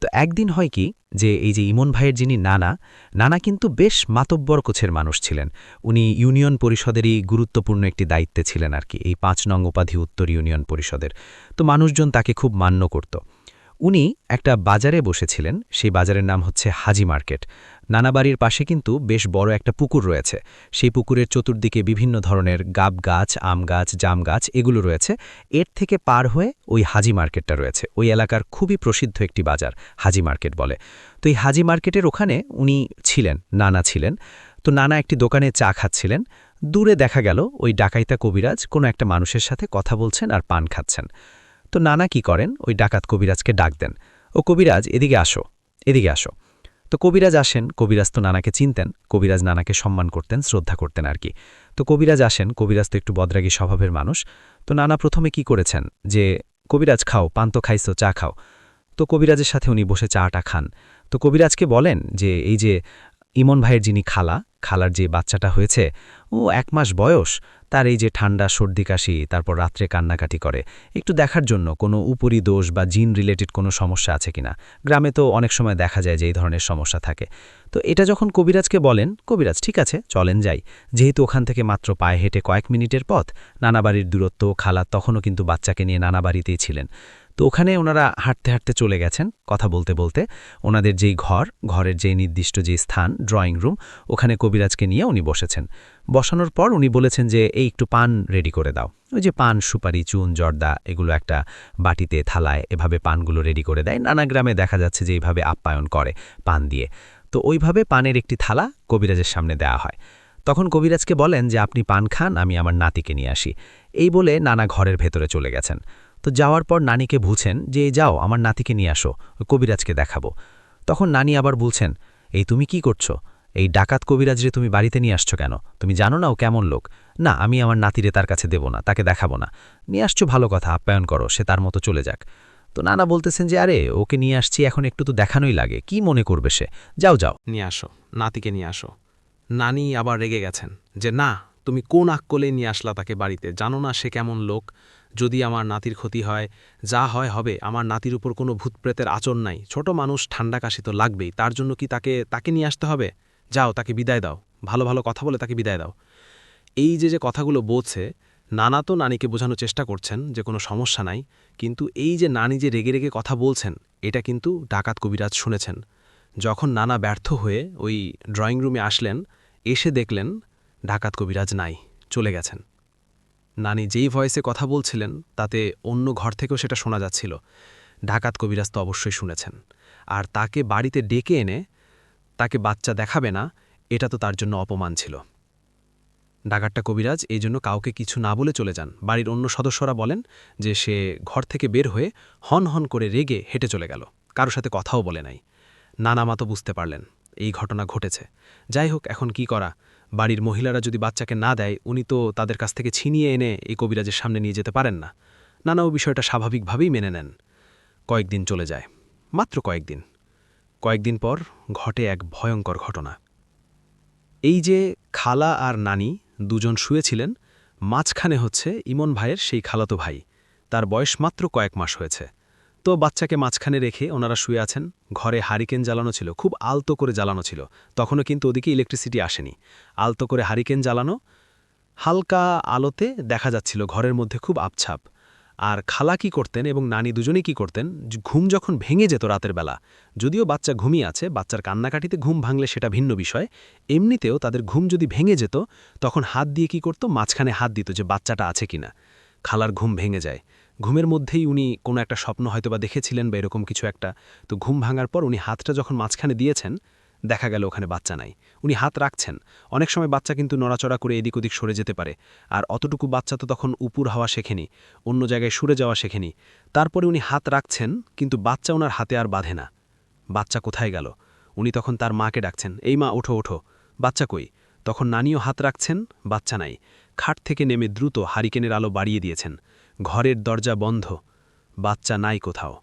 তো একদিন হয় কি যে এই যে ইমন ভাইয়ের যিনি নানা কিন্তু বেশ মাতব্বর কোছের মানুষ ছিলেন। উনি ইউনিয়ন পরিষদেরই গুরুত্বপূর্ণ একটি দায়িত্বে ছিলেন আর কি, এই ৫ নং উপাধি উত্তর ইউনিয়ন পরিষদের। তো মানুষজন তাকে খুব মান্য করত। উনি একটা বাজারে বসেছিলেন, সেই বাজারের নাম হচ্ছে হাজি মার্কেট। নানা বাড়ির পাশে কিন্তু বেশ বড় একটা পুকুর রয়েছে। সেই পুকুরের চতুর্দিকে বিভিন্ন ধরনের গাব গাছ, আম গাছ, জাম গাছ এগুলো রয়েছে। এর থেকে পার হয়ে ওই হাজি মার্কেটটা রয়েছে। ওই এলাকার খুবই প্রসিদ্ধ একটি বাজার, হাজি মার্কেট বলে। তো এই হাজি মার্কেটের ওখানে উনি ছিলেন, নানা ছিলেন। তো নানা একটি দোকানে চা খাচ্ছিলেন। দূরে দেখা গেল ওই ডাকাইতা কবিরাজ কোনো একটা মানুষের সাথে কথা বলছেন আর পান খাচ্ছেন। তো নানা কি করেন, ওই ডাকাত কবিরাজকে ডাক দেন, ও কবিরাজ এদিকে আসো, এদিকে আসো। তো কবিরাজ আসেন। কবিরাজ তো নানাকে চিনতেন, কবিরাজ নানাকে সম্মান করতেন, শ্রদ্ধা করতেন আর কি। তো কবিরাজ আসেন, কবিরাজ তো একটু বদরাগী স্বভাবের মানুষ। তো নানা প্রথমে কি করেছেন যে কবিরাজ খাও, পান তো খাইছো, চা খাও। তো কবিরাজের সাথে উনি বসে চাটা খান। তো কবিরাজকে বলেন যে এই যে ইমন ভাইয়ের যিনি খালার যে বাচ্চাটা হয়েছে, ও ১ মাস বয়স, তার এই যে ঠান্ডা সর্দি কাশি, তারপর রাত্রে কান্নাকাটি করে, একটু দেখার জন্য কোনো উপরি দোষ বা জিন রিলেটেড কোনো সমস্যা আছে কিনা। গ্রামে তো অনেক সময় দেখা যায় যে এই ধরনের সমস্যা থাকে। তো এটা যখন কবিরাজকে বলেন, কবিরাজ ঠিক আছে চলেন যাই। যেহেতু ওখান থেকে মাত্র পায়ে হেঁটে কয়েক মিনিটের পথ, নানা বাড়ির দূরত্ব, খালা তখনও কিন্তু বাচ্চাকে নিয়ে নানা বাড়িতেই ছিলেন। তো ওখানে ওনারা হাঁটতে হাঁটতে চলে গেছেন, কথা বলতে বলতে। ওনাদের যেই ঘরের যেই নির্দিষ্ট যে স্থান, ড্রয়িং রুম, ওখানে কবিরাজকে নিয়ে উনি বসেছেন। বসানোর পর উনি বলেছেন যে এই একটু পান রেডি করে দাও। ওই যে পান, সুপারি, চুন, জর্দা এগুলো একটা বাটিতে, থালায় এভাবে পানগুলো রেডি করে দেয়। নানা গ্রামে দেখা যাচ্ছে যে এইভাবে আপ্যায়ন করে পান দিয়ে। তো ওইভাবে পানের একটি থালা কবিরাজের সামনে দেওয়া হয়। তখন কবিরাজকে বলেন যে আপনি পান খান, আমি আমার নাতিকে নিয়ে আসি। এই বলে নানা ঘরের ভেতরে চলে গেছেন। তো যাওয়ার পর নানিকে বুঝছেন যে যাও আমার নাতিকে নিয়ে আসো, কবিরাজকে দেখাবো। তখন নানি আবার বলছেন, এই তুমি কি করছো? এই ডাকাত কবিরাজরে তুমি বাড়িতে নিয়ে আসছো কেন? তুমি জানো না ও কেমন লোক? না, আমি আমার নাতিরে তার কাছে দেব না, তাকে দেখাবো না। নিয়ে আসছো ভালো কথা, আপ্যায়ন করো, সে তার মতো চলে যাক। তো নানা বলতেছেন যে আরে ওকে নিয়ে আসছি, এখন একটু তো দেখানোই লাগে, কি মনে করবে সে? যাও যাও। নিয়ে আসো, নাতিকে নিয়ে আসো। নানি আবার রেগে গেছেন যে না, তুমি কোন আক্কলে নিয়ে আসলা তাকে বাড়িতে? জানো না সে কেমন লোক? যদি আমার নাতির ক্ষতি হয়, যা হয় হবে। আমার নাতির উপর কোনো ভূতপ্রেতের আচর নাই। ছোট মানুষ, ঠান্ডা কাশি তো লাগবেই, তার জন্য কি তাকে নিয়ে আসতে হবে? যাও, তাকে বিদায় দাও, ভালো ভালো কথা বলে তাকে বিদায় দাও। এই যে কথাগুলো বলছে, নানা তো নানিকে বোঝানোর চেষ্টা করছেন যে কোনো সমস্যা নাই, কিন্তু এই যে নানি যে রেগে রেগে কথা বলছেন, এটা কিন্তু ডাকাত কবিরাজ শুনেছেন। যখন নানা ব্যর্থ হয়ে ওই ড্রয়িং রুমে আসলেন, এসে দেখলেন ডাকাত কবিরাজ নাই, চলে গেছেন। নানি যেই ভয়েসে কথা বলছিলেন তাতে অন্য ঘর থেকেও সেটা শোনা যাচ্ছিল। ডাকাত কবিরাজ তো অবশ্যই শুনেছেন। আর তাকে বাড়িতে ডেকে এনে তাকে বাচ্চা দেখাবে না, এটা তো তার জন্য অপমান ছিল। ডাকাতটা কবিরাজ এই জন্য কাউকে কিছু না বলে চলে যান। বাড়ির অন্য সদস্যরা বলেন যে সে ঘর থেকে বের হয়ে হন হন করে রেগে হেঁটে চলে গেল, কারোর সাথে কথাও বলে নাই। নানা মা তো বুঝতে পারলেন এই ঘটনা ঘটেছে। যাই হোক, এখন কি করা? বাড়ির মহিলারা যদি বাচ্চাকে না দেয়, উনি তো তাদের কাছ থেকে ছিনিয়ে এনে এই কবিরাজের সামনে নিয়ে যেতে পারেন না। নানাও বিষয়টা স্বাভাবিকভাবেই মেনে নেন। কয়েকদিন চলে যায়, মাত্র কয়েকদিন। কয়েকদিন পর ঘটে এক ভয়ঙ্কর ঘটনা। এই যে খালা আর নানি দুজন শুয়েছিলেন, মাঝখানে হচ্ছে ইমন ভাইয়ের সেই খালাতো ভাই। তার বয়স মাত্র কয়েক মাস হয়েছে। তো বাচ্চাকে মাঝখানে রেখে ওনারা শুয়ে আছেন। ঘরে হারিকেন জ্বালানো ছিল, খুব আলতো করে জ্বালানো ছিল। তখনও কিন্তু ওদিকে ইলেকট্রিসিটি আসেনি। আলতো করে হারিকেন জ্বালানো, হালকা আলোতে দেখা যাচ্ছিল ঘরের মধ্যে খুব আবছাপ। আর খালা কি করতেন এবং নানি দুজনেই কি করতেন, ঘুম যখন ভেঙে যেত রাতের বেলা, যদিও বাচ্চা ঘুমিয়ে আছে, বাচ্চার কান্নাকাটিতে ঘুম ভাঙলে সেটা ভিন্ন বিষয়, এমনিতেও তাদের ঘুম যদি ভেঙে যেত তখন হাত দিয়ে কি করত, মাঝখানে হাত দিত যে বাচ্চাটা আছে কিনা। খালার ঘুম ভেঙে যায়, ঘুমের মধ্যেই উনি কোনো একটা স্বপ্ন হয়তোবা দেখেছিলেন বা এরকম কিছু একটা, তো ঘুম ভাঙার পর উনি হাতটা যখন মাঝখানে দিয়েছেন, দেখা গেল ওখানে বাচ্চা নাই। উনি হাত রাখছেন, অনেক সময় বাচ্চা কিন্তু নড়াচড়া করে এদিক ওদিক সরে যেতে পারে, আর অতটুকু বাচ্চা তো তখন উপুর হওয়া শেখেনি, অন্য জায়গায় সরে যাওয়া শেখেনি। তারপরে উনি হাত রাখছেন, কিন্তু বাচ্চা ওনার হাতে আর বাঁধে না। বাচ্চা কোথায় গেল? উনি তখন তার মাকে ডাকছেন, এই মা ওঠো ওঠো, বাচ্চা কই? তখন নানিও হাত রাখছেন, বাচ্চা নাই। খাট থেকে নেমে দ্রুত হারিকেনের আলো বাড়িয়ে দিয়েছেন, ঘরের দরজা বন্ধ, বাচ্চা নাই কোথাও।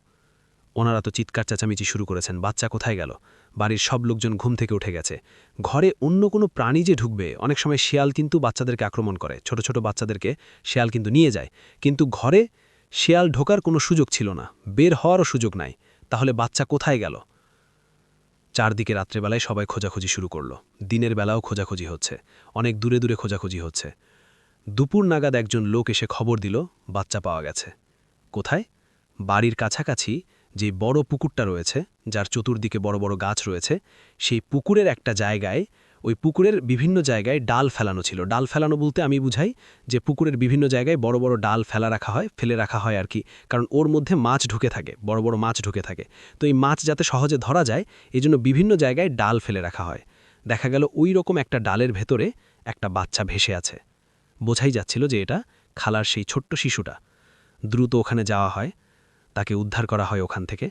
ওনারা তো চিৎকার চেঁচামেচি শুরু করেছেন, বাচ্চা কোথায় গেল? বাড়ির সব লোকজন ঘুম থেকে উঠে গেছে। ঘরে অন্য কোনো প্রাণী যে ঢুকবে, অনেক সময় শিয়াল কিন্তু বাচ্চাদেরকে আক্রমণ করে, ছোট ছোট বাচ্চাদেরকে শিয়াল কিন্তু নিয়ে যায়, কিন্তু ঘরে শিয়াল ঢোকার কোনো সুযোগ ছিল না, বের হওয়ারও সুযোগ নাই। তাহলে বাচ্চা কোথায় গেল? চারদিকে রাত্রেবেলায় সবাই খোঁজাখুঁজি শুরু করলো, দিনের বেলাও খোঁজাখুঁজি হচ্ছে, অনেক দূরে দূরে খোঁজাখুঁজি হচ্ছে। দুপুর নাগাদ একজন লোক এসে খবর দিল বাচ্চা পাওয়া গেছে। কোথায়? বাড়ির কাছাকাছি যে বড় পুকুরটা রয়েছে, যার চতুর্দিকে বড় বড় গাছ রয়েছে, সেই পুকুরের একটা জায়গায়, ওই পুকুরের বিভিন্ন জায়গায় ডাল ফেলানো ছিল। ডাল ফেলানো বলতে আমি বুঝাই যে পুকুরের বিভিন্ন জায়গায় বড় বড় ডাল ফেলে রাখা হয় আর কি, কারণ ওর মধ্যে মাছ ঢুকে থাকে, বড় বড় মাছ ঢুকে থাকে। তো এই মাছ যাতে সহজে ধরা যায়, এজন্য বিভিন্ন জায়গায় ডাল ফেলে রাখা হয়। দেখা গেল ওই রকম একটা ডালের ভেতরে একটা বাচ্চা ভেসে আছে। বোঝাই যাচ্ছিল যে এটা খালার সেই ছোট্ট শিশুটা। দ্রুত ওখানে যাওয়া হয়, তাকে উদ্ধার করা হয় ওখান থেকে,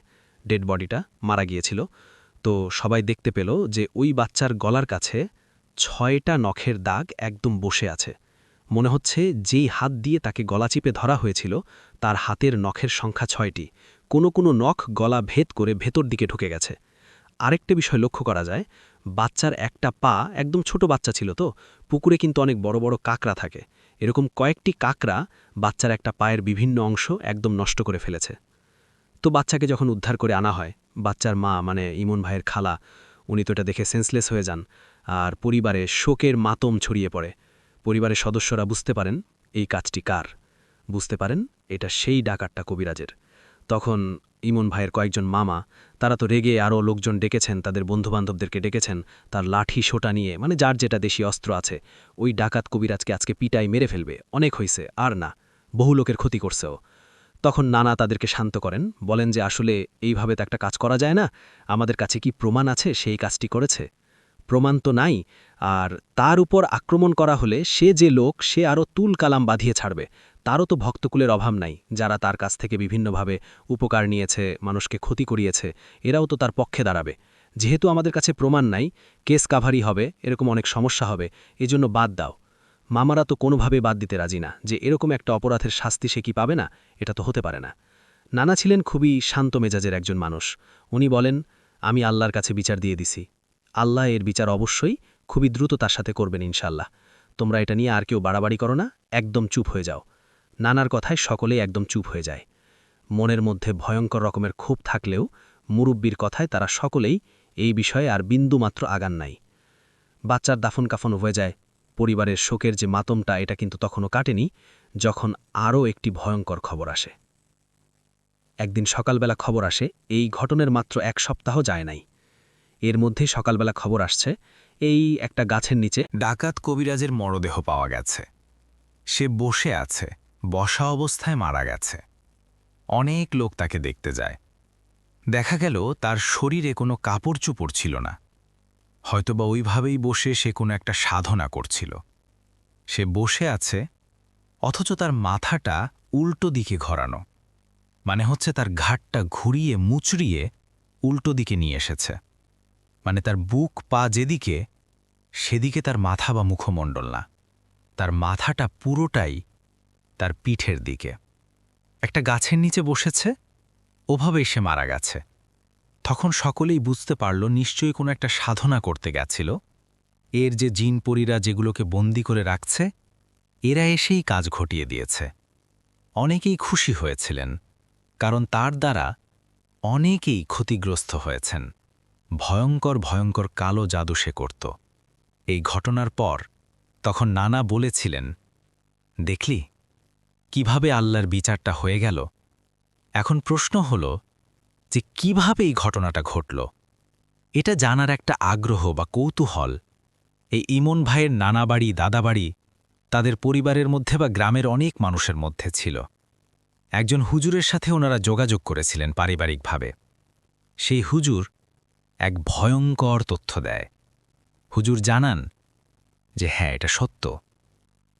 ডেড বডিটা মারা গিয়েছিল। তো সবাই দেখতে পেল যে ওই বাচ্চার গলার কাছে 6টা নখের দাগ একদম বসে আছে। মনে হচ্ছে যেই হাত দিয়ে তাকে গলা চিপে ধরা হয়েছিল, তার হাতের নখের সংখ্যা 6টি। কোনো কোনো নখ গলা ভেদ করে ভেতর দিকে ঢুকে গেছে। আরেকটা বিষয় লক্ষ্য করা যায়, বাচ্চার একটা পা, একদম ছোট বাচ্চা ছিল তো, পুকুরে কিন্তু অনেক বড় বড় কাকড়া থাকে, এরকম কয়েকটি কাকড়া বাচ্চার একটা পায়ের বিভিন্ন অংশ একদম নষ্ট করে ফেলেছে। তো বাচ্চাকে যখন উদ্ধার করে আনা হয়, বাচ্চার মা মানে ইমন ভাইয়ের খালা, উনি তো এটা দেখে সেন্সলেস হয়ে যান, আর পরিবারে শোকের মাতম ছড়িয়ে পড়ে। পরিবারের সদস্যরা বুঝতে পারেন এই কাজটি কার, বুঝতে পারেন এটা সেই ডাকাতটা কবিরাজের। তখন ইমন ভাইয়ের কয়েকজন মামা, তারা তো রেগে আরও লোকজন ডেকেছেন, তাদের বন্ধুবান্ধবদেরকে ডেকেছেন, তার লাঠি সোটা নিয়ে, মানে যার যেটা দেশি অস্ত্র আছে, ওই ডাকাত কবিরাজকে আজকে পিটাই মেরে ফেলবে, অনেক হইছে, আর না, বহু লোকের ক্ষতি করছেও। তখন নানা তাদেরকে শান্ত করেন, বলেন যে আসলে এইভাবে তো একটা কাজ করা যায় না, আমাদের কাছে কি প্রমাণ আছে সেই কাজটি করেছে? প্রমাণ তো নাই, আর তার উপর আক্রমণ করা হলে সে যে লোক, সে আরও তুল কালাম বাঁধিয়ে ছাড়বে, তারও তো ভক্তকুলের অভাব নাই, যারা তার কাছ থেকে বিভিন্নভাবে উপকার নিয়েছে, মানুষকে ক্ষতি করিয়েছে, এরাও তো তার পক্ষে দাঁড়াবে। যেহেতু আমাদের কাছে প্রমাণ নাই, কেস কাভারি হবে, এরকম অনেক সমস্যা হবে, এজন্য বাদ দাও। মামারা তো কোনোভাবে বাদ দিতে রাজি না, যে এরকম একটা অপরাধের শাস্তি সে কি পাবে না, এটা তো হতে পারে না। নানা ছিলেন খুবই শান্ত মেজাজের একজন মানুষ। উনি বলেন, আমি আল্লাহর কাছে বিচার দিয়ে দিছি, আল্লাহ এর বিচার অবশ্যই খুবই দ্রুত তার সাথে করবেন ইনশাল্লাহ। তোমরা এটা নিয়ে আর কেউ বাড়াবাড়ি করো না, একদম চুপ হয়ে যাও। নানার কথায় সকলেই একদম চুপ হয়ে যায়। মনের মধ্যে ভয়ঙ্কর রকমের ক্ষোভ থাকলেও মুরব্বির কথায় তারা সকলেই এই বিষয়ে আর বিন্দুমাত্র আগান নাই। বাচ্চার দাফন কাফন হয়ে যায়, পরিবারের শোকের যে মাতমটা, এটা কিন্তু তখনও কাটেনি, যখন আরও একটি ভয়ঙ্কর খবর আসে। একদিন সকালবেলা খবর আসে, এই ঘটনার মাত্র 1 সপ্তাহ যায় নাই, এর মধ্যে সকালবেলা খবর আসছে এই একটা গাছের নিচে ডাকাত কবিরাজের মরদেহ পাওয়া গেছে। সে বসে আছে, বসা অবস্থায় মারা গেছে। অনেক লোক তাকে দেখতে যায়। দেখা গেল তার শরীরে কোনো কাপড় চোপড় ছিল না, হয়তোবা ওইভাবেই বসে সে কোনো একটা সাধনা করছিল। সে বসে আছে, অথচ তার মাথাটা উল্টো দিকে ঘোরানো, মানে হচ্ছে তার ঘাটটা ঘুরিয়ে মুচড়িয়ে উল্টো দিকে নিয়ে এসেছে, মানে তার বুক পা যেদিকে, সেদিকে তার মাথা বা মুখমণ্ডল না, তার মাথাটা পুরোটাই তার পিঠের দিকে। একটা গাছের নিচে বসেছে, ওভাবেই সে মারা গেছে। তখন সকলেই বুঝতে পারল নিশ্চয়ই কোনো একটা সাধনা করতে গেছিল। এর যে জিনপরীরা যেগুলোকে বন্দি করে রাখছে, এরা এসেই কাজ ঘটিয়ে দিয়েছে। অনেকেই খুশি হয়েছিলেন, কারণ তার দ্বারা অনেকেই ক্ষতিগ্রস্ত হয়েছেন। ভয়ঙ্কর ভয়ঙ্কর কালো জাদু সে করত। এই ঘটনার পর তখন নানা বলেছিলেন, দেখলি, কিভাবে আল্লাহর বিচারটা হয়ে গেল। এখন প্রশ্ন হল যে কিভাবে এই ঘটনাটা ঘটল। এটা জানার একটা আগ্রহ বা কৌতূহল এই ইমন ভাইয়ের নানাবাড়ি দাদাবাড়ি তাদের পরিবারের মধ্যে বা গ্রামের অনেক মানুষের মধ্যে ছিল। একজন হুজুরের সাথে ওনারা যোগাযোগ করেছিলেন পারিবারিকভাবে। সেই হুজুর এক ভয়ঙ্কর তথ্য দেয়। হুজুর জানান যে হ্যাঁ, এটা সত্য,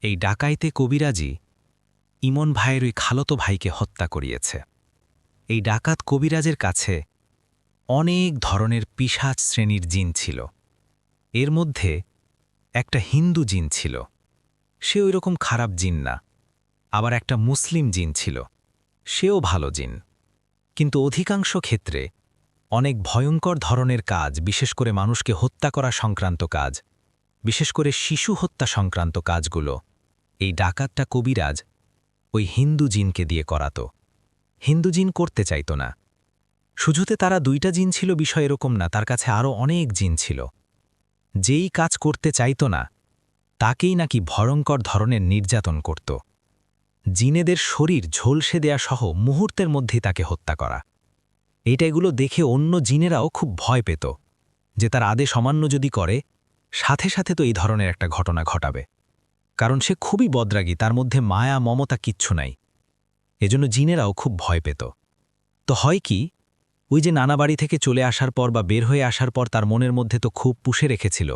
এই ডাকাইতে কবিরাজি ইমন ভাইয়ের ওই খালতো ভাইকে হত্যা করিয়েছে। এই ডাকাত কবিরাজের কাছে অনেক ধরনের পিশাচ শ্রেণীর জিন ছিল। এর মধ্যে একটা হিন্দু জিন ছিল, সে ওই রকম খারাপ জিন না। আবার একটা মুসলিম জিন ছিল, সেও ভালো জিন। কিন্তু অধিকাংশ ক্ষেত্রে অনেক ভয়ঙ্কর ধরনের কাজ, বিশেষ করে মানুষকে হত্যা করা সংক্রান্ত কাজ, বিশেষ করে শিশু হত্যা সংক্রান্ত কাজগুলো এই ডাকাতটা কবিরাজ ওই হিন্দু জিনকে দিয়ে করাত। হিন্দু জিন করতে চাইত না। শুধুতে তারা 2টা জিন ছিল বিষয় এরকম না, তার কাছে আরও অনেক জিন ছিল। যেই কাজ করতে চাইত না তাকেই নাকি ভয়ঙ্কর ধরনের নির্যাতন করত। জিনেদের শরীর ঝলসে দেয়া সহ মুহূর্তের মধ্যেই তাকে হত্যা করা। এগুলো দেখে অন্য জিনেরাও খুব ভয় পেত যে তার আদেশ অমান্য যদি করে সাথে সাথে তো এই ধরনের একটা ঘটনা ঘটাবে। কারণ সে খুবই বদরাগী, তার মধ্যে মায়া মমতা কিচ্ছু নাই। এজন্য জিনেরাও খুব ভয় পেত। তো হয় কি, ওই যে নানাবাড়ি থেকে চলে আসার পর বা বের হয়ে আসার পর তার মনের মধ্যে তো খুব পুষে রেখেছিল,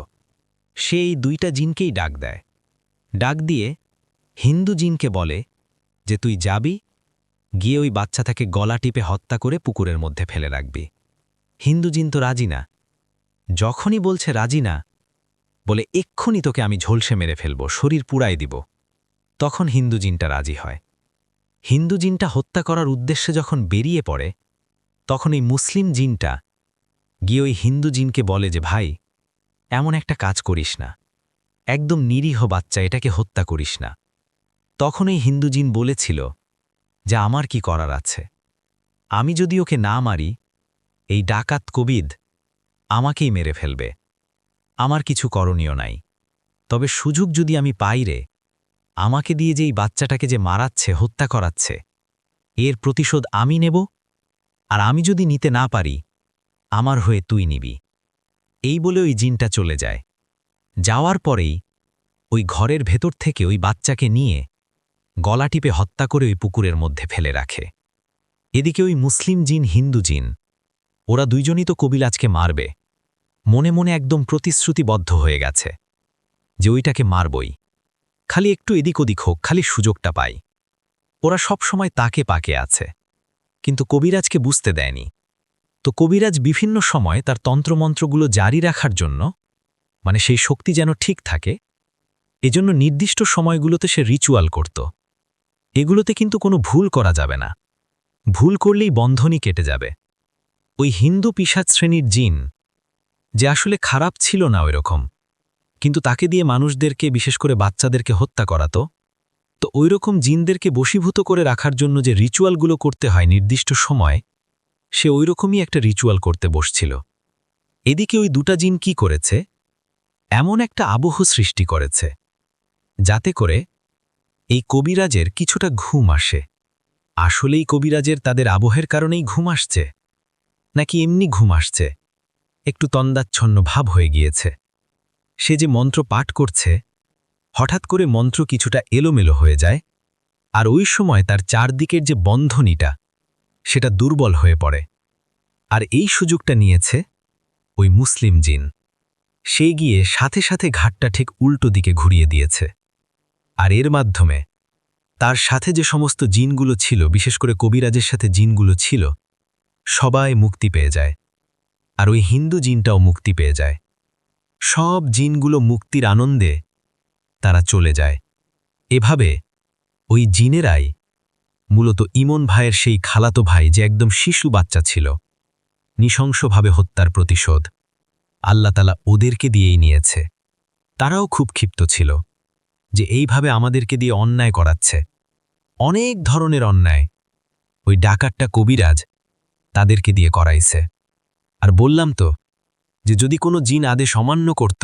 সে এই 2টা জিনকেই ডাক দেয়। ডাক দিয়ে হিন্দু জিনকে বলে যে তুই যাবি, গিয়ে ওই বাচ্চাটাকে গলা টিপে হত্যা করে পুকুরের মধ্যে ফেলে রাখবি। হিন্দু জিন তো রাজি না। যখনই বলছে রাজি না, বলে এক্ষুনি তোকে আমি ঝলসে মেরে ফেলব, শরীর পুড়াই দিব, তখন হিন্দু জিনটা রাজি হয়। হিন্দু জিনটা হত্যা করার উদ্দেশ্যে যখন বেরিয়ে পড়ে, তখন এই মুসলিম জিনটা গিয়ে ওই হিন্দু জিনকে বলে যে ভাই, এমন একটা কাজ করিস না, একদম নিরীহ বাচ্চা, এটাকে হত্যা করিস না। তখন এই হিন্দু জিন বলেছিল যে আমার কি করার আছে, আমি যদি ওকে না মারি এই ডাকাত কবিদ আমাকেই মেরে ফেলবে, আমার কিছু করণীয় নাই। তবে সুযোগ যদি আমি পাই রে, আমাকে দিয়ে যে এই বাচ্চাটাকে যে মারাচ্ছে, হত্যা করাচ্ছে, এর প্রতিশোধ আমি নেব, আর আমি যদি নিতে না পারি আমার হয়ে তুই নিবি। এই বলে ওই জিনটা চলে যায়। যাওয়ার পরেই ওই ঘরের ভেতর থেকে ওই বাচ্চাকে নিয়ে গলা টিপে হত্যা করে ওই পুকুরের মধ্যে ফেলে রাখে। এদিকে ওই মুসলিম জিন হিন্দু জিন ওরা 2জনই তো কবিরাজকে মারবে, মনে মনে একদম প্রতিশ্রুতিবদ্ধ হয়ে গেছে যে ওইটাকে মারবই, খালি একটু এদিক ওদিক হোক, খালি সুযোগটা পাই। ওরা সব সময় তাকে পাকে আছে, কিন্তু কবিরাজকে বুঝতে দেয়নি। তো কবিরাজ বিভিন্ন সময় তার তন্ত্রমন্ত্রগুলো জারি রাখার জন্য, মানে সেই শক্তি যেন ঠিক থাকে, এজন্য নির্দিষ্ট সময়গুলোতে সে রিচুয়াল করত। এগুলোতে কিন্তু কোনো ভুল করা যাবে না, ভুল করলেই বন্ধনই কেটে যাবে। ওই হিন্দু পিশাচ শ্রেণীর জিন যে আসলে খারাপ ছিল না ওইরকম, কিন্তু তাকে দিয়ে মানুষদেরকে, বিশেষ করে বাচ্চাদেরকে হত্যা করাতো। তো ওইরকম জিনদেরকে বশীভূত করে রাখার জন্য যে রিচুয়ালগুলো করতে হয় নির্দিষ্ট সময়, সে ওইরকমই একটা রিচুয়াল করতে বসছিল। এদিকে ওই 2টা জিন কি করেছে, এমন একটা আবহ সৃষ্টি করেছে যাতে করে এই কবিরাজের কিছুটা ঘুম আসে। আসলেই কবিরাজের তাদের আবহের কারণেই ঘুম আসছে, নাকি এমনি ঘুম আসছে, একটু তন্দাচ্ছন্ন ভাব হয়ে গিয়েছে। সে যে মন্ত্র পাঠ করছে, হঠাৎ করে মন্ত্র কিছুটা এলোমেলো হয়ে যায়, আর ওই সময় তার চারদিকের যে বন্ধনীটা সেটা দুর্বল হয়ে পড়ে। আর এই সুযোগটা নিয়েছে ওই মুসলিম জিন। সে গিয়ে সাথে সাথে ঘাটটা ঠিক উল্টো দিকে ঘুরিয়ে দিয়েছে। আর এর মাধ্যমে তার সাথে যে সমস্ত জিনগুলো ছিল, বিশেষ করে কবিরাজের সাথে জিনগুলো ছিল, সবাই মুক্তি পেয়ে যায়। আর ওই হিন্দু জিনটাও মুক্তি পেয়ে যায়। সব জিনগুলো মুক্তির আনন্দে তারা চলে যায়। এভাবে ওই জিনেরাই মূলত ইমন ভাইয়ের সেই খালাতো ভাই, যে একদম শিশু বাচ্চা ছিল, নৃশংসভাবে হত্যার প্রতিশোধ আল্লাহ তাআলা ওদেরকে দিয়েই নিয়েছে। তারাও খুব ক্ষিপ্ত ছিল যে এইভাবে আমাদেরকে দিয়ে অন্যায় করাচ্ছে, অনেক ধরনের অন্যায় ওই ডাকাতটা কবিরাজ তাদেরকে দিয়ে করাইছে। আর বললাম তো যে যদি কোনো জিন আদেশ অমান্য করত,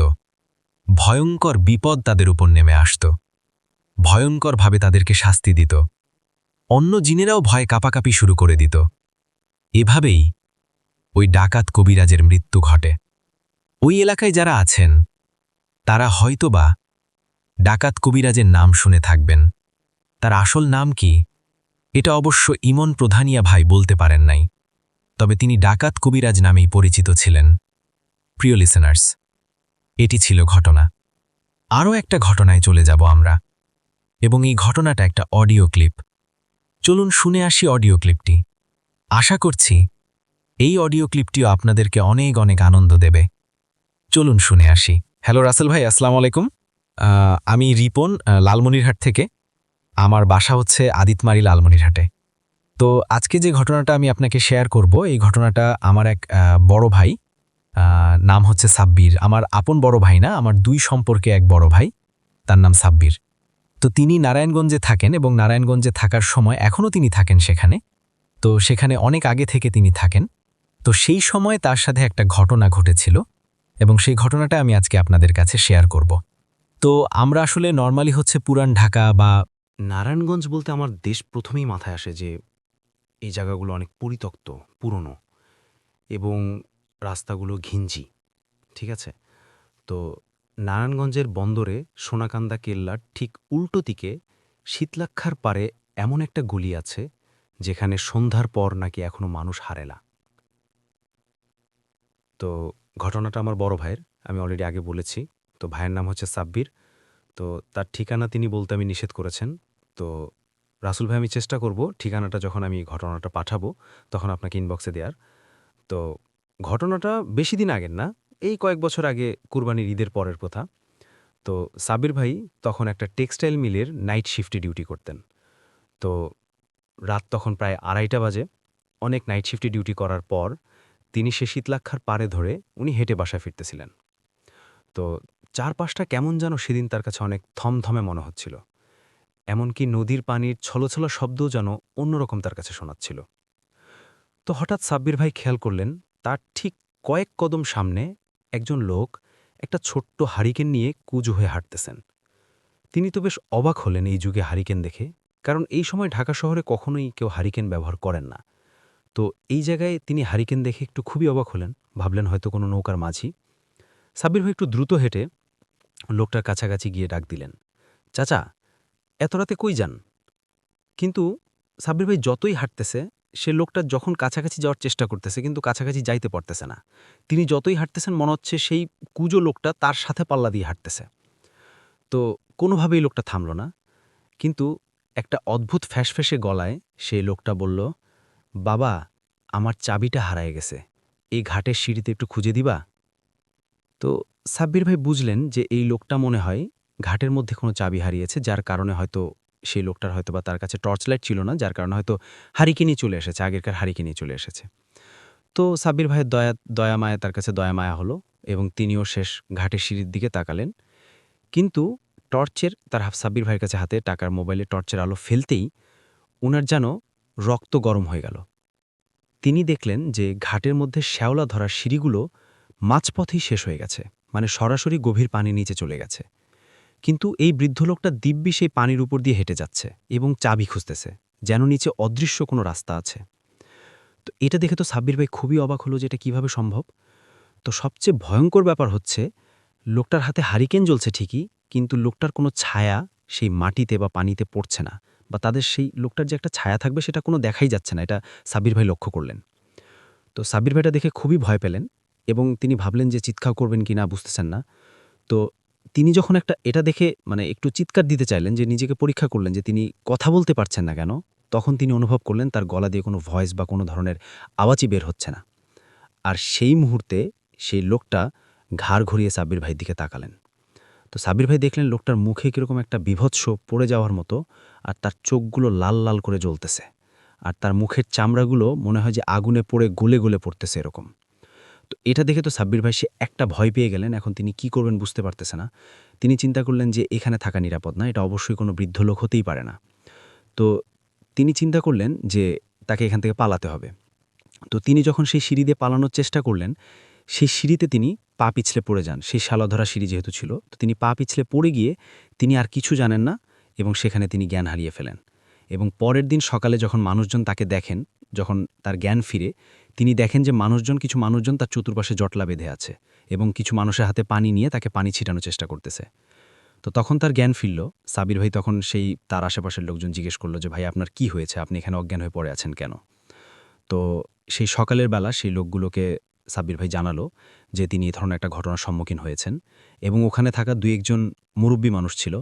ভয়ঙ্কর বিপদ তাদের উপর নেমে আসত, ভয়ঙ্করভাবে তাদেরকে শাস্তি দিত। অন্য জিনেরাও ভয়ে কাঁপাকাঁপি শুরু করে দিত। এভাবেই ওই ডাকাত কবিরাজের মৃত্যু ঘটে। ওই এলাকায় যারা আছেন তারা হয়তোবা ডাকাত কবিরাজের নাম শুনে থাকবেন। তার আসল নাম কি এটা অবশ্য ইমন প্রধানিয়া ভাই বলতে পারেন নাই, তবে তিনি ডাকাত কবিরাজ নামেই পরিচিত ছিলেন। প্রিয় লিসেনার্স, এটি ছিল ঘটনা। আরও একটা ঘটনায় চলে যাব আমরা, এবং এই ঘটনাটা একটা অডিও ক্লিপ। চলুন শুনে আসি অডিও ক্লিপটি। আশা করছি এই অডিও ক্লিপটিও আপনাদেরকে অনেক অনেক আনন্দ দেবে। চলুন শুনে আসি। হ্যালো রাসেল ভাই, আসসালামু আলাইকুম। আমি রিপন, লালমনিরহাট থেকে। আমার বাসা হচ্ছে আদিতমারি লালমনিরহাটে। তো আজকে যে ঘটনাটা আমি আপনাকে শেয়ার করব, এই ঘটনাটা আমার এক বড় ভাই, নাম হচ্ছে সাব্বির। আমার আপন বড় ভাই না, আমার দুই সম্পর্কে এক বড় ভাই, তার নাম সাব্বির। তো তিনি নারায়ণগঞ্জে থাকেন এবং নারায়ণগঞ্জে থাকার সময় এখনও তিনি থাকেন সেখানে। তো সেখানে অনেক আগে থেকে তিনি থাকেন। তো সেই সময় তার সাথে একটা ঘটনা ঘটেছিল এবং সেই ঘটনাটা আমি আজকে আপনাদের কাছে শেয়ার করব। তো আমরা আসলে নরমালি হচ্ছে পুরান ঢাকা বা নারায়ণগঞ্জ বলতে আমার দেশ প্রথমেই মাথায় আসে যে এই জায়গাগুলো অনেক পরিত্যক্ত, পুরনো এবং রাস্তাগুলো ঘিঞ্জি, ঠিক আছে? তো নারায়ণগঞ্জের বন্দরে সোনাকান্দা কেল্লার ঠিক উল্টো দিকে শীতলাক্ষার পারে এমন একটা গলি আছে যেখানে সন্ধ্যার পর নাকি এখনো মানুষ হারে না। তো ঘটনাটা আমার বড় ভাইয়ের, আমি অলরেডি আগে বলেছি। তো ভাইয়ের নাম হচ্ছে সাব্বির। তো তার ঠিকানা তিনি বলতে আমি নিষেধ করেছেন। তো রাসুল ভাই, আমি চেষ্টা করব ঠিকানাটা যখন আমি ঘটনাটা পাঠাবো তখন আপনাকে ইনবক্সে দেওয়ার। তো ঘটনাটা বেশি দিন আগের না, এই কয়েক বছর আগে কুরবানির ঈদের পরের কথা। তো সাব্বির ভাই তখন একটা টেক্সটাইল মিলের নাইট শিফটে ডিউটি করতেন। তো রাত তখন প্রায় 2:30 বাজে। অনেক নাইট শিফটে ডিউটি করার পর তিনি সে শীতলাক্ষার পাড়ে ধরে উনি হেঁটে বাসায় ফিরতেছিলেন। তো চারপাশটা কেমন যেন সেদিন তার কাছে অনেক থমথমে মনে হচ্ছিল। এমনকি নদীর পানির ছলছল শব্দও যেন অন্যরকম তার কাছে শোনাচ্ছিল। তো হঠাৎ সাব্বির ভাই খেয়াল করলেন তার ঠিক কয়েক কদম সামনে একজন লোক একটা ছোট্ট হারিকেন নিয়ে কুজো হয়ে হাঁটতেছেন। তিনি তো বেশ অবাক হলেন এই যুগে হারিকেন দেখে, কারণ এই সময় ঢাকা শহরে কখনোই কেউ হারিকেন ব্যবহার করেন না। তো এই জায়গায় তিনি হারিকেন দেখে একটু খুবই অবাক হলেন, ভাবলেন হয়তো কোনো নৌকার মাঝি। সাব্বির ভাই একটু দ্রুত হেঁটে লোকটার কাছাকাছি গিয়ে ডাক দিলেন, চাচা, এত রাতে কই যান? কিন্তু সাব্বির ভাই যতই হাঁটতেছে, সে লোকটা যখন কাছাকাছি যাওয়ার চেষ্টা করতেছে কিন্তু কাছাকাছি যাইতে পারতেছে না। তিনি যতই হাঁটতেছেন মনে হচ্ছে সেই কুজো লোকটা তার সাথে পাল্লা দিয়ে হাঁটতেছে। তো কোনোভাবেই লোকটা থামল না। কিন্তু একটা অদ্ভুত ফ্যাঁসফ্যাঁসে গলায় সেই লোকটা বলল, বাবা, আমার চাবিটা হারায় গেছে, এই ঘাটের সিঁড়িতে একটু খুঁজে দিবা? তো সাব্বির ভাই বুঝলেন যে এই লোকটা মনে হয় ঘাটের মধ্যে কোনো চাবি হারিয়েছে, যার কারণে হয়তো সেই লোকটার হয়তো বা তার কাছে টর্চ লাইট ছিল না, যার কারণে হয়তো হারিকেনই চলে এসেছে, আগেরকার হারিকেনই চলে এসেছে। তো সাব্বির ভাইয়ের দয়া মায়া তার কাছে দয়া মায়া হলো এবং তিনিও শেষ ঘাটের সিঁড়ির দিকে তাকালেন। কিন্তু টর্চের তার সাব্বির ভাইয়ের কাছে হাতে টাকার মোবাইলে টর্চের আলো ফেলতেই উনার যেন রক্ত গরম হয়ে গেল। তিনি দেখলেন যে ঘাটের মধ্যে শ্যাওলা ধরা সিঁড়িগুলো মাঝপথেই শেষ হয়ে গেছে, মানে সরাসরি গভীর পানির নিচে চলে গেছে। কিন্তু এই বৃদ্ধ লোকটা দিব্যি সেই পানির উপর দিয়ে হেঁটে যাচ্ছে এবং চাবি খুঁজতেছে, যেন নিচে অদৃশ্য কোনো রাস্তা আছে। তো এটা দেখে তো সাব্বির ভাই খুবই অবাক হলো যে এটা কিভাবে সম্ভব। তো সবচেয়ে ভয়ঙ্কর ব্যাপার হচ্ছে লোকটার হাতে হারিকেন জ্বলছে ঠিকই, কিন্তু লোকটার কোনো ছায়া সেই মাটিতে বা পানিতে পড়ছে না, বা তাদের সেই লোকটার যে একটা ছায়া থাকবে সেটা কোনো দেখাই যাচ্ছে না। এটা সাব্বির ভাই লক্ষ্য করলেন। তো সাব্বির ভাইটা দেখে খুবই ভয় পেলেন এবং তিনি ভাবলেন যে চিৎকার করবেন কি না বুঝতেছেন না। তো তিনি যখন এটা দেখে মানে একটু চিৎকার দিতে চাইলেন, যে নিজেকে পরীক্ষা করলেন যে তিনি কথা বলতে পারছেন না কেন, তখন তিনি অনুভব করলেন তার গলা দিয়ে কোনো ভয়েস বা কোনো ধরনের আওয়াজই বের হচ্ছে না। আর সেই মুহূর্তে সেই লোকটা ঘাড় ঘুরিয়ে সাব্বির ভাইয়ের দিকে তাকালেন। তো সাব্বির ভাই দেখলেন লোকটার মুখে কীরকম একটা বীভৎস পড়ে যাওয়ার মতো, আর তার চোখগুলো লাল লাল করে জ্বলতেছে, আর তার মুখের চামড়াগুলো মনে হয় যে আগুনে পড়ে গলে গলে পড়তেছে এরকম। তো এটা দেখে তো সাব্বির ভাই সে একটা ভয় পেয়ে গেলেন। এখন তিনি কি করবেন বুঝতে পারতেছে না। তিনি চিন্তা করলেন যে এখানে থাকা নিরাপদ না, এটা অবশ্যই কোনো বৃদ্ধ লোক হতেই পারে না। তো তিনি চিন্তা করলেন যে তাকে এখান থেকে পালাতে হবে। তো তিনি যখন সেই সিঁড়ি দিয়ে পালানোর চেষ্টা করলেন, সেই সিঁড়িতে তিনি পা পিছলে পড়ে যান। সেই শালাধরা সিঁড়ি যেহেতু ছিল, তো তিনি পা পিছলে পড়ে গিয়ে তিনি আর কিছু জানেন না এবং সেখানে তিনি জ্ঞান হারিয়ে ফেলেন। এবং পরের দিন সকালে যখন মানুষজন তাকে দেখেন, যখন তার জ্ঞান ফিরে, তিনি দেখেন যে কিছু মানুষজন তার চতুর্পাশে জটলা বেঁধে আছে এবং কিছু মানুষের হাতে পানি নিয়ে তাকে পানি ছিটানোর চেষ্টা করতেছে। তো তখন তার জ্ঞান ফিরল। সাবির ভাই তখন তার আশেপাশের লোকজন জিজ্ঞেস করলো যে ভাই আপনার কি হয়েছে, আপনি এখানে অজ্ঞান হয়ে পড়ে আছেন কেন? তো সেই সকালের বেলা সেই লোকগুলোকে সাব্বির ভাই জানালো যে তিনি এই ধরনের একটা ঘটনার সম্মুখীন হয়েছেন এবং ওখানে থাকা ২-১ জন মুরব্বী মানুষ ছিল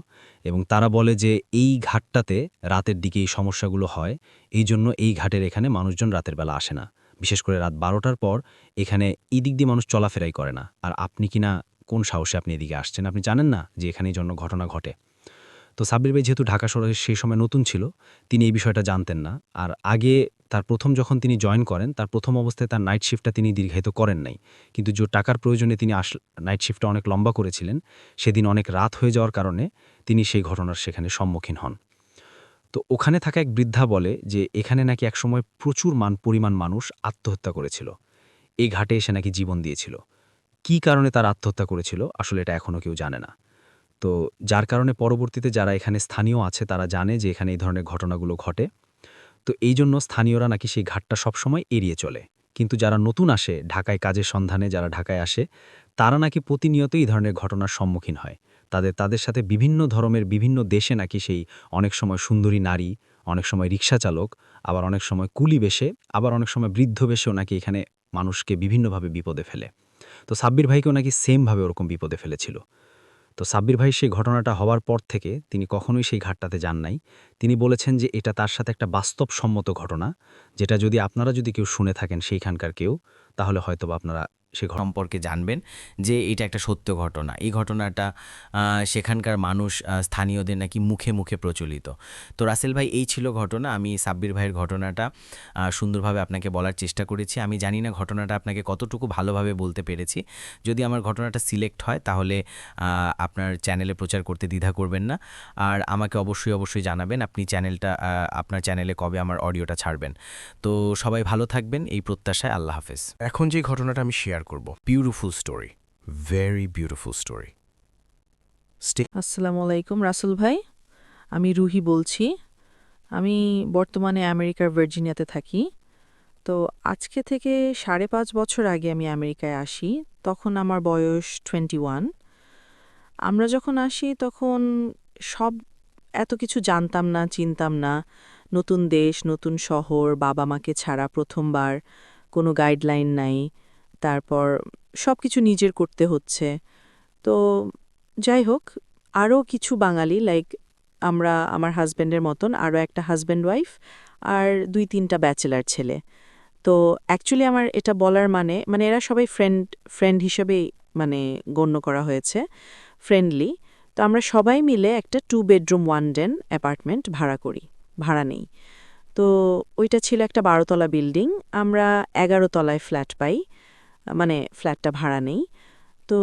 এবং তারা বলে যে এই ঘাটটাতে রাতের দিকে এই সমস্যাগুলো হয়, এই জন্য এই ঘাটের এখানে মানুষজন রাতের বেলা আসে না। বিশেষ করে রাত ১২টার পর এখানে এই দিক দিয়ে মানুষ চলাফেরাই করে না। আর আপনি কিনা কোন সাহসে আপনি এদিকে আসছেন? আপনি জানেন না যে এখানে এই জন্য ঘটনা ঘটে? তো সাব্বির ভাই যেহেতু ঢাকা শহরে সেই সময় নতুন ছিল, তিনি এই বিষয়টা জানতেন না। আর আগে তার প্রথম যখন তিনি জয়েন করেন, তার প্রথম অবস্থায় তার নাইট শিফটটা তিনি দীর্ঘায়িত করেন নাই। কিন্তু যে টাকার প্রয়োজনে তিনি নাইট শিফটটা অনেক লম্বা করেছিলেন, সেদিন অনেক রাত হয়ে যাওয়ার কারণে তিনি সেই ঘটনার সেখানে সম্মুখীন হন। তো ওখানে থাকা এক বৃদ্ধা বলে যে এখানে নাকি একসময় প্রচুর পরিমাণ মানুষ আত্মহত্যা করেছিল। এই ঘাটে এসে নাকি জীবন দিয়েছিল। কী কারণে তার আত্মহত্যা করেছিল আসলে এটা এখনও কেউ জানে না। তো যার কারণে পরবর্তীতে যারা এখানে স্থানীয় আছে তারা জানে যে এখানে এই ধরনের ঘটনাগুলো ঘটে। তো এই জন্য স্থানীয়রা নাকি সেই ঘাটটা সবসময় এড়িয়ে চলে। কিন্তু যারা নতুন আসে ঢাকায় কাজের সন্ধানে, যারা ঢাকায় আসে, তারা নাকি প্রতিনিয়ত এই ধরনের ঘটনার সম্মুখীন হয়। তাদের সাথে বিভিন্ন ধরনের বিভিন্ন দেশে নাকি সেই অনেক সময় সুন্দরী নারী, অনেক সময় রিক্সা চালক, আবার অনেক সময় কুলি বেশে, আবার অনেক সময় বৃদ্ধ বেশেও নাকি এখানে মানুষকে বিভিন্নভাবে বিপদে ফেলে। তো সাব্বির ভাইকেও নাকি সেমভাবে ওরকম বিপদে ফেলেছিল। তো সাব্বির ভাই সেই ঘটনাটা হওয়ার পর থেকে তিনি কখনোই সেই ঘাটটাতে যান নাই। তিনি বলেছেন যে এটা তার সাথে একটা বাস্তবসম্মত ঘটনা, যেটা যদি আপনারা কেউ শুনে থাকেন সেইখানকার কেউ, তাহলে হয়তোবা আপনারা সে সম্পর্কে জানবেন যে এটা একটা সত্য ঘটনা। এই ঘটনাটা সেখানকার মানুষ স্থানীয়দের নাকি মুখে মুখে প্রচলিত। তো রাসেল ভাই, এই ছিল ঘটনা। আমি সাব্বির ভাইয়ের ঘটনাটা সুন্দরভাবে আপনাকে বলার চেষ্টা করেছি। আমি জানি না ঘটনাটা আপনাকে কতটুকু ভালোভাবে বলতে পেরেছি। যদি আমার ঘটনাটা সিলেক্ট হয় তাহলে আপনার চ্যানেলে প্রচার করতে দ্বিধা করবেন না। আর আমাকে অবশ্যই জানাবেন আপনি আপনার চ্যানেলে কবে আমার অডিওটা ছাড়বেন। তো সবাই ভালো থাকবেন এই প্রত্যাশায়। আল্লাহ হাফেজ। এখন যে ঘটনাটা আমি শেয়ার করব, beautiful story, very beautiful story. আসসালামু আলাইকুম রাসেল ভাই, আমি রুহি বলছি। আমি বর্তমানে আমেরিকার ভার্জিনিয়াতে থাকি। তো আজকে থেকে ৫.৫ বছর আগে আমি আমেরিকায় আসি। তখন আমার বয়স 21। আমরা যখন আসি তখন সব এত কিছু জানতাম না, চিনতাম না। নতুন দেশ, নতুন শহর, বাবা মাকে ছাড়া প্রথমবার, কোনো গাইডলাইন নাই। তারপর সব কিছু নিজের করতে হচ্ছে। তো যাই হোক, আরও কিছু বাঙালি আমার হাজব্যান্ডের মতন আরও একটা হাজব্যান্ড ওয়াইফ আর ২-৩টা ব্যাচেলার ছেলে। তো অ্যাকচুয়ালি আমার এটা বলার মানে এরা সবাই ফ্রেন্ড হিসেবেই গণ্য করা হয়েছে, ফ্রেন্ডলি। তো আমরা সবাই মিলে একটা 2 বেডরুম 1 den অ্যাপার্টমেন্ট ভাড়া নেই। তো ওইটা ছিল একটা 12তলা বিল্ডিং। আমরা 11 তলায় ফ্ল্যাট পাই, ফ্ল্যাটটা ভাড়া নেই। তো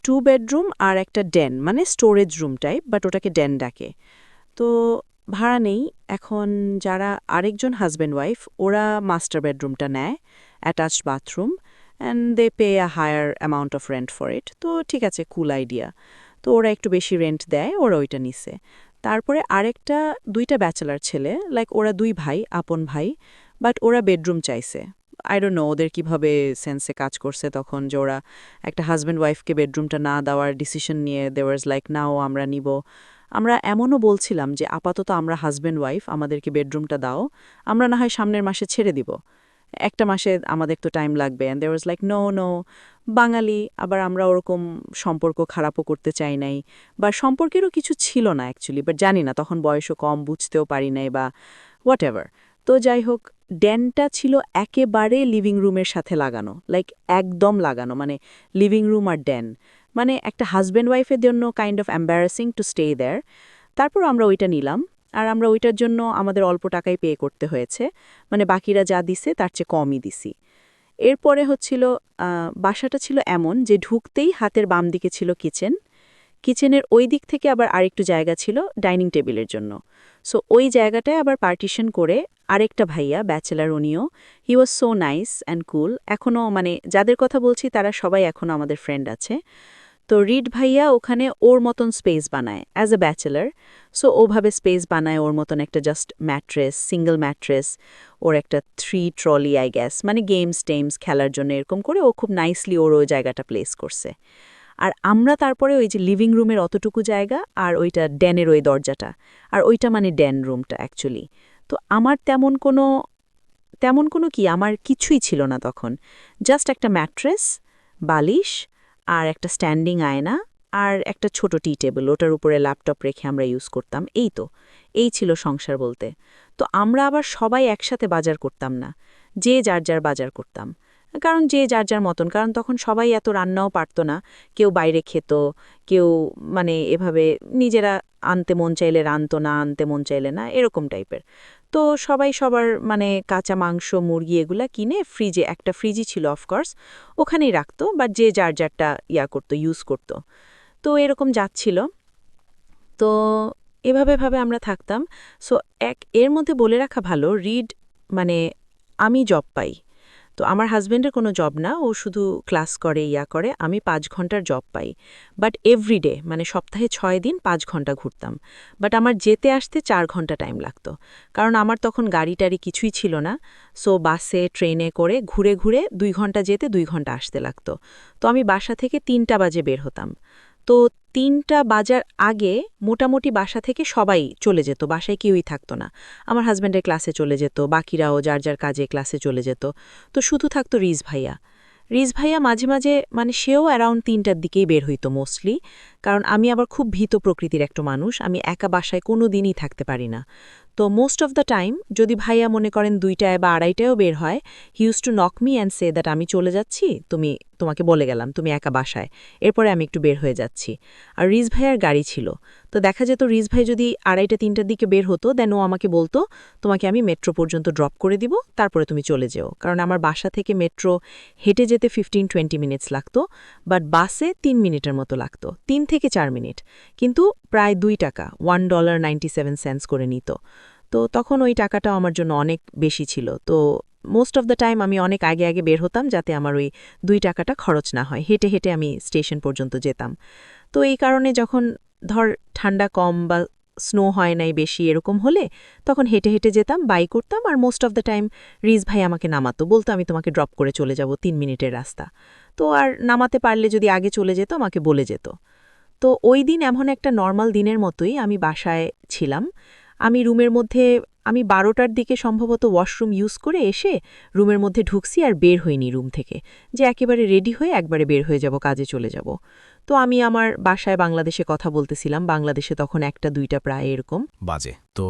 2 বেডরুম আর একটা ডেন, স্টোরেজ রুম টাইপ, বাট ওটাকে ডেন ডাকে। তো ভাড়া নেই। এখন যারা আরেকজন হাজব্যান্ড ওয়াইফ, ওরা মাস্টার বেডরুমটা নেয়, attached bathroom, and they pay a higher amount of rent for it. তো ঠিক আছে, কুল আইডিয়া। তো ওরা একটু বেশি রেন্ট দেয়, ওরা ওইটা নিছে। তারপরে আরেকটা 2টা ব্যাচেলার ছেলে, ওরা 2 ভাই, আপন ভাই, বাট ওরা বেডরুম চাইছে। আই ডোন্ট নো ওদের কিভাবে সেন্সে কাজ করছে তখন, যে ওরা একটা হাজব্যান্ড ওয়াইফকে বেডরুমটা না দেওয়ার ডিসিশন নিয়ে দে ওয়াজ নাও আমরা নিব। আমরা এমনও বলছিলাম যে আপাতত আমরা হাজব্যান্ড ওয়াইফ, আমাদেরকে বেডরুমটা দাও, আমরা না হয় সামনের মাসে ছেড়ে দিব, একটা মাসে আমাদের তো টাইম লাগবে। অ্যান্ড দে ওয়াজ নো, বাঙালি, আবার আমরা ওরকম সম্পর্ক খারাপও করতে চাই নাই, বা সম্পর্কেরও কিছু ছিল না অ্যাকচুয়ালি, বাট জানি না, তখন বয়সও কম, বুঝতেও পারি নাই বা হোয়াট এভার। তো যাই হোক, ডেনটা ছিল একেবারে লিভিং রুমের সাথে লাগানো, একদম লাগানো, লিভিং রুম আর ডেন, একটা হাজব্যান্ড ওয়াইফের জন্য kind of embarrassing to stay there. তারপর আমরা ওইটা নিলাম, আর আমরা ওইটার জন্য আমাদের অল্প টাকাই পে করতে হয়েছে, বাকিরা যা দিছে তার চেয়ে কমই দিছি। এরপরে বাসাটা ছিল এমন যে ঢুকতেই হাতের বাম দিকে ছিল কিচেনের ওই দিক থেকে আবার আরেকটু জায়গা ছিল ডাইনিং টেবিলের জন্য। সো ওই জায়গাটায় আবার পার্টিশন করে আরেকটা ভাইয়া, ব্যাচেলার, উনিও, he was so nice and cool. এখনও যাদের কথা বলছি তারা সবাই এখনও আমাদের ফ্রেন্ড আছে। তো রিড ভাইয়া ওখানে ওর মতন স্পেস বানায় অ্যাজ এ ব্যাচেলার। সো ওভাবে স্পেস বানায় ওর মতন একটা জাস্ট ম্যাট্রেস, সিঙ্গল ম্যাট্রেস, ওর একটা 3 ট্রলি আই গ্যাস, মানে গেমস টেমস খেলার জন্য এরকম করে ও খুব নাইসলি ওর ওই জায়গাটা প্লেস করছে। আর আমরা তারপরে ওই যে লিভিং রুমের অতটুকু জায়গা আর ওইটা ড্যানের ওই দরজাটা, আর ওইটা মানে ড্যান রুমটা অ্যাকচুয়ালি। তো আমার তেমন কোনো কি আমার কিছুই ছিল না তখন, জাস্ট একটা ম্যাট্রেস, বালিশ, আর একটা স্ট্যান্ডিং আয়না, আর একটা ছোট টি টেবিল, ওটার উপরে ল্যাপটপ রেখে আমরা ইউজ করতাম। এই ছিল সংসার বলতে। তো আমরা আবার সবাই একসাথে বাজার করতাম না, যে যার যার বাজার করতাম, কারণ যে যার যার মতন, কারণ তখন সবাই এত রান্নাও পারত না, কেউ বাইরে খেত, কেউ মানে এভাবে নিজেরা আনতে মন চাইলে রানতো, না আনতে মন চাইলে না, এরকম টাইপের। তো সবাই সবার মানে কাঁচা মাংস, মুরগি এগুলা কিনে ফ্রিজে, একটা ফ্রিজই ছিল অফকোর্স, ওখানেই রাখতো, বাট যে যার যারটা করতো, ইউজ করতো। তো এরকম যাচ্ছিল। তো এভাবে আমরা থাকতাম। সো এর মধ্যে বলে রাখা ভালো, রিড মানে আমি জব পাই। তো আমার হাজব্যান্ডের কোনো জব না, ও শুধু ক্লাস করে করে, আমি 5 ঘন্টার জব পাই। বাট এভরিডে মানে সপ্তাহে 6 দিন 5 ঘন্টা ঘুরতাম। বাট আমার যেতে আসতে 4 ঘন্টা টাইম লাগতো, কারণ আমার তখন গাড়ি টাড়ি কিছুই ছিল না। সো বাসে ট্রেনে করে ঘুরে ঘুরে 2 ঘন্টা যেতে 2 ঘন্টা আসতে লাগতো। তো আমি বাসা থেকে 3টা বাজে বের হতাম। তো 3টা বাজার আগে মোটামুটি বাসা থেকে সবাই চলে যেত, বাসায় কেউই থাকতো না। আমার হাজব্যান্ডের ক্লাসে চলে যেত, বাকিরাও যার যার কাজে ক্লাসে চলে যেত। তো শুধু থাকতো রিজ ভাইয়া মাঝে মাঝে মানে সেও অ্যারাউন্ড 3টার দিকেই বের হইতো মোস্টলি, কারণ আমি আবার খুব ভীত প্রকৃতির একটা মানুষ, আমি একা বাসায় কোনো দিনই থাকতে পারি না। তো মোস্ট অফ দ্য টাইম যদি ভাইয়া মনে করেন 2টায় বা 2:30টায়ও বের হয়, he use to knock me and say that আমি চলে যাচ্ছি, তোমাকে বলে গেলাম তুমি একা বাসায়, এরপরে আমি একটু বের হয়ে যাচ্ছি। আর রিজ ভাইয়ার গাড়ি ছিল, তো দেখা যেত রিজ ভাই যদি 2:30-3টার দিকে বের হতো, দেন ও আমাকে বলতো তোমাকে আমি মেট্রো পর্যন্ত ড্রপ করে দিব, তারপরে তুমি চলে যেও। কারণ আমার বাসা থেকে মেট্রো হেঁটে যেতে 15-20 মিনিটস লাগতো, বাট বাসে 3 মিনিটের মতো লাগতো, 3 থেকে 4 মিনিট, কিন্তু প্রায় $2, $1.97 করে নিত। তো তখন ওই টাকাটাও আমার জন্য অনেক বেশি ছিল। তো মোস্ট অফ দ্য টাইম আমি অনেক আগে আগে বের হতাম, যাতে আমার ওই $2 খরচ না হয়, হেঁটে হেঁটে আমি স্টেশন পর্যন্ত যেতাম। তো এই কারণে যখন ধর ঠান্ডা কম বা স্নো হয় নাই বেশি এরকম হলে, তখন হেঁটে হেঁটে যেতাম, বাই করতাম, আর most of the time Riz ভাই আমাকে নামাতো, বলতো আমি তোমাকে ড্রপ করে চলে যাব, 3 মিনিটের রাস্তা। তো আর নামাতে পারলে যদি আগে চলে যেত আমাকে বলে যেত। তো ওই দিন এমন একটা নর্মাল দিনের মতোই আমি বাসায় ছিলাম। আমি রুমের মধ্যে, আমি 12টার দিকে সম্ভবত ওয়াশরুম ইউজ করে এসে রুমের মধ্যে ঢুকছি, আর বের হইনি রুম থেকে, যে একেবারে রেডি হয়ে একবারে বের হয়ে যাব, কাজে চলে যাব। তো আমি আমার বাসায় বাংলাদেশে কথা বলতেছিলাম, বাংলাদেশে তখন 1টা-2টা প্রায় এরকম বাজে। তো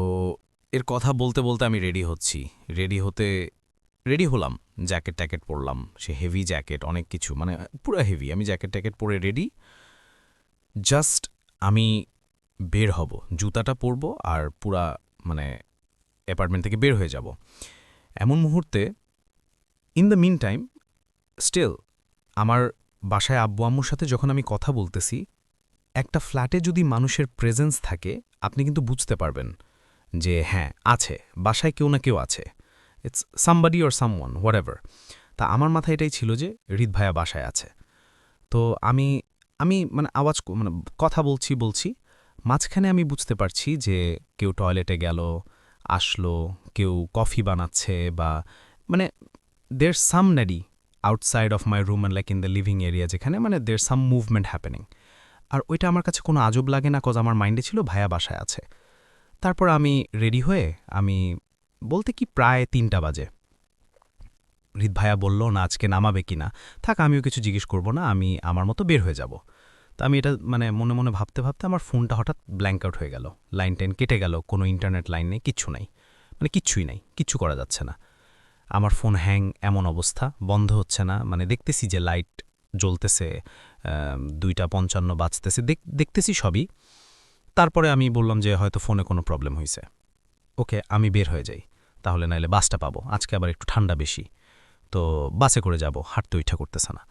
এর কথা বলতে বলতে আমি রেডি হলাম, জ্যাকেট ট্যাকেট পরলাম, সে হেভি জ্যাকেট, অনেক কিছু, মানে পুরো হেভি। আমি জ্যাকেট ট্যাকেট পরে রেডি, জাস্ট আমি বের হব, জুতাটা পরব আর পুরা মানে অ্যাপার্টমেন্ট থেকে বের হয়ে যাব। এমন মুহূর্তে in the mean time still আমার বাসায় আব্বু আম্মুর সাথে যখন আমি কথা বলতেছি, একটা ফ্ল্যাটে যদি মানুষের প্রেজেন্স থাকে, আপনি কিন্তু বুঝতে পারবেন যে হ্যাঁ আছে, বাসায় কেউ না কেউ আছে, it's somebody or someone whatever. তা আমার মাথায় এটাই ছিল যে রিদ ভাইয়া বাসায় আছে। তো আমি মানে মানে কথা বলছি, মাঝখানে আমি বুঝতে পারছি যে কেউ টয়লেটে গেল, আসলো, কেউ কফি বানাচ্ছে, বা মানে দের সাম নেডি outside of my room and like in the living area, যেখানে মানে দের সাম মুভমেন্ট হ্যাপেনিং। আর ওইটা আমার কাছে কোনো আজব লাগে না, কজ আমার মাইন্ডে ছিল ভাইয়া বাসায় আছে। তারপর আমি রেডি হয়ে, আমি বলতে কি প্রায় 3টা বাজে, রিদ ভাইয়া বলল না আজকে নামাবে কি না, থাক আমিও কিছু জিজ্ঞেস করব না, আমি আমার মতো বের হয়ে যাব। তা আমি এটা মানে মনে মনে ভাবতে ভাবতে আমার ফোনটা হঠাৎ ব্ল্যাঙ্ক আউট হয়ে গেল, লাইন টাইন কেটে গেল, কোনো ইন্টারনেট লাইন নেই, কিচ্ছু নাই, মানে কিচ্ছুই নাই, কিচ্ছু করা যাচ্ছে না। আমার ফোন হ্যাং, এমন অবস্থা, বন্ধ হচ্ছে না, মানে দেখতেছি যে লাইট জ্বলতেছে, 2:55 বাজতেছে, দেখতেছি সবই। তারপরে আমি বললাম যে হয়তো ফোনে কোনো প্রবলেম হয়েছে, ওকে আমি বের হয়ে যাই, তাহলে নাইলে বাসটা পাবো, আজকে আবার একটু ঠান্ডা বেশি, তো বাসে করে যাব, হাঁটতে ইচ্ছা করতেছে না।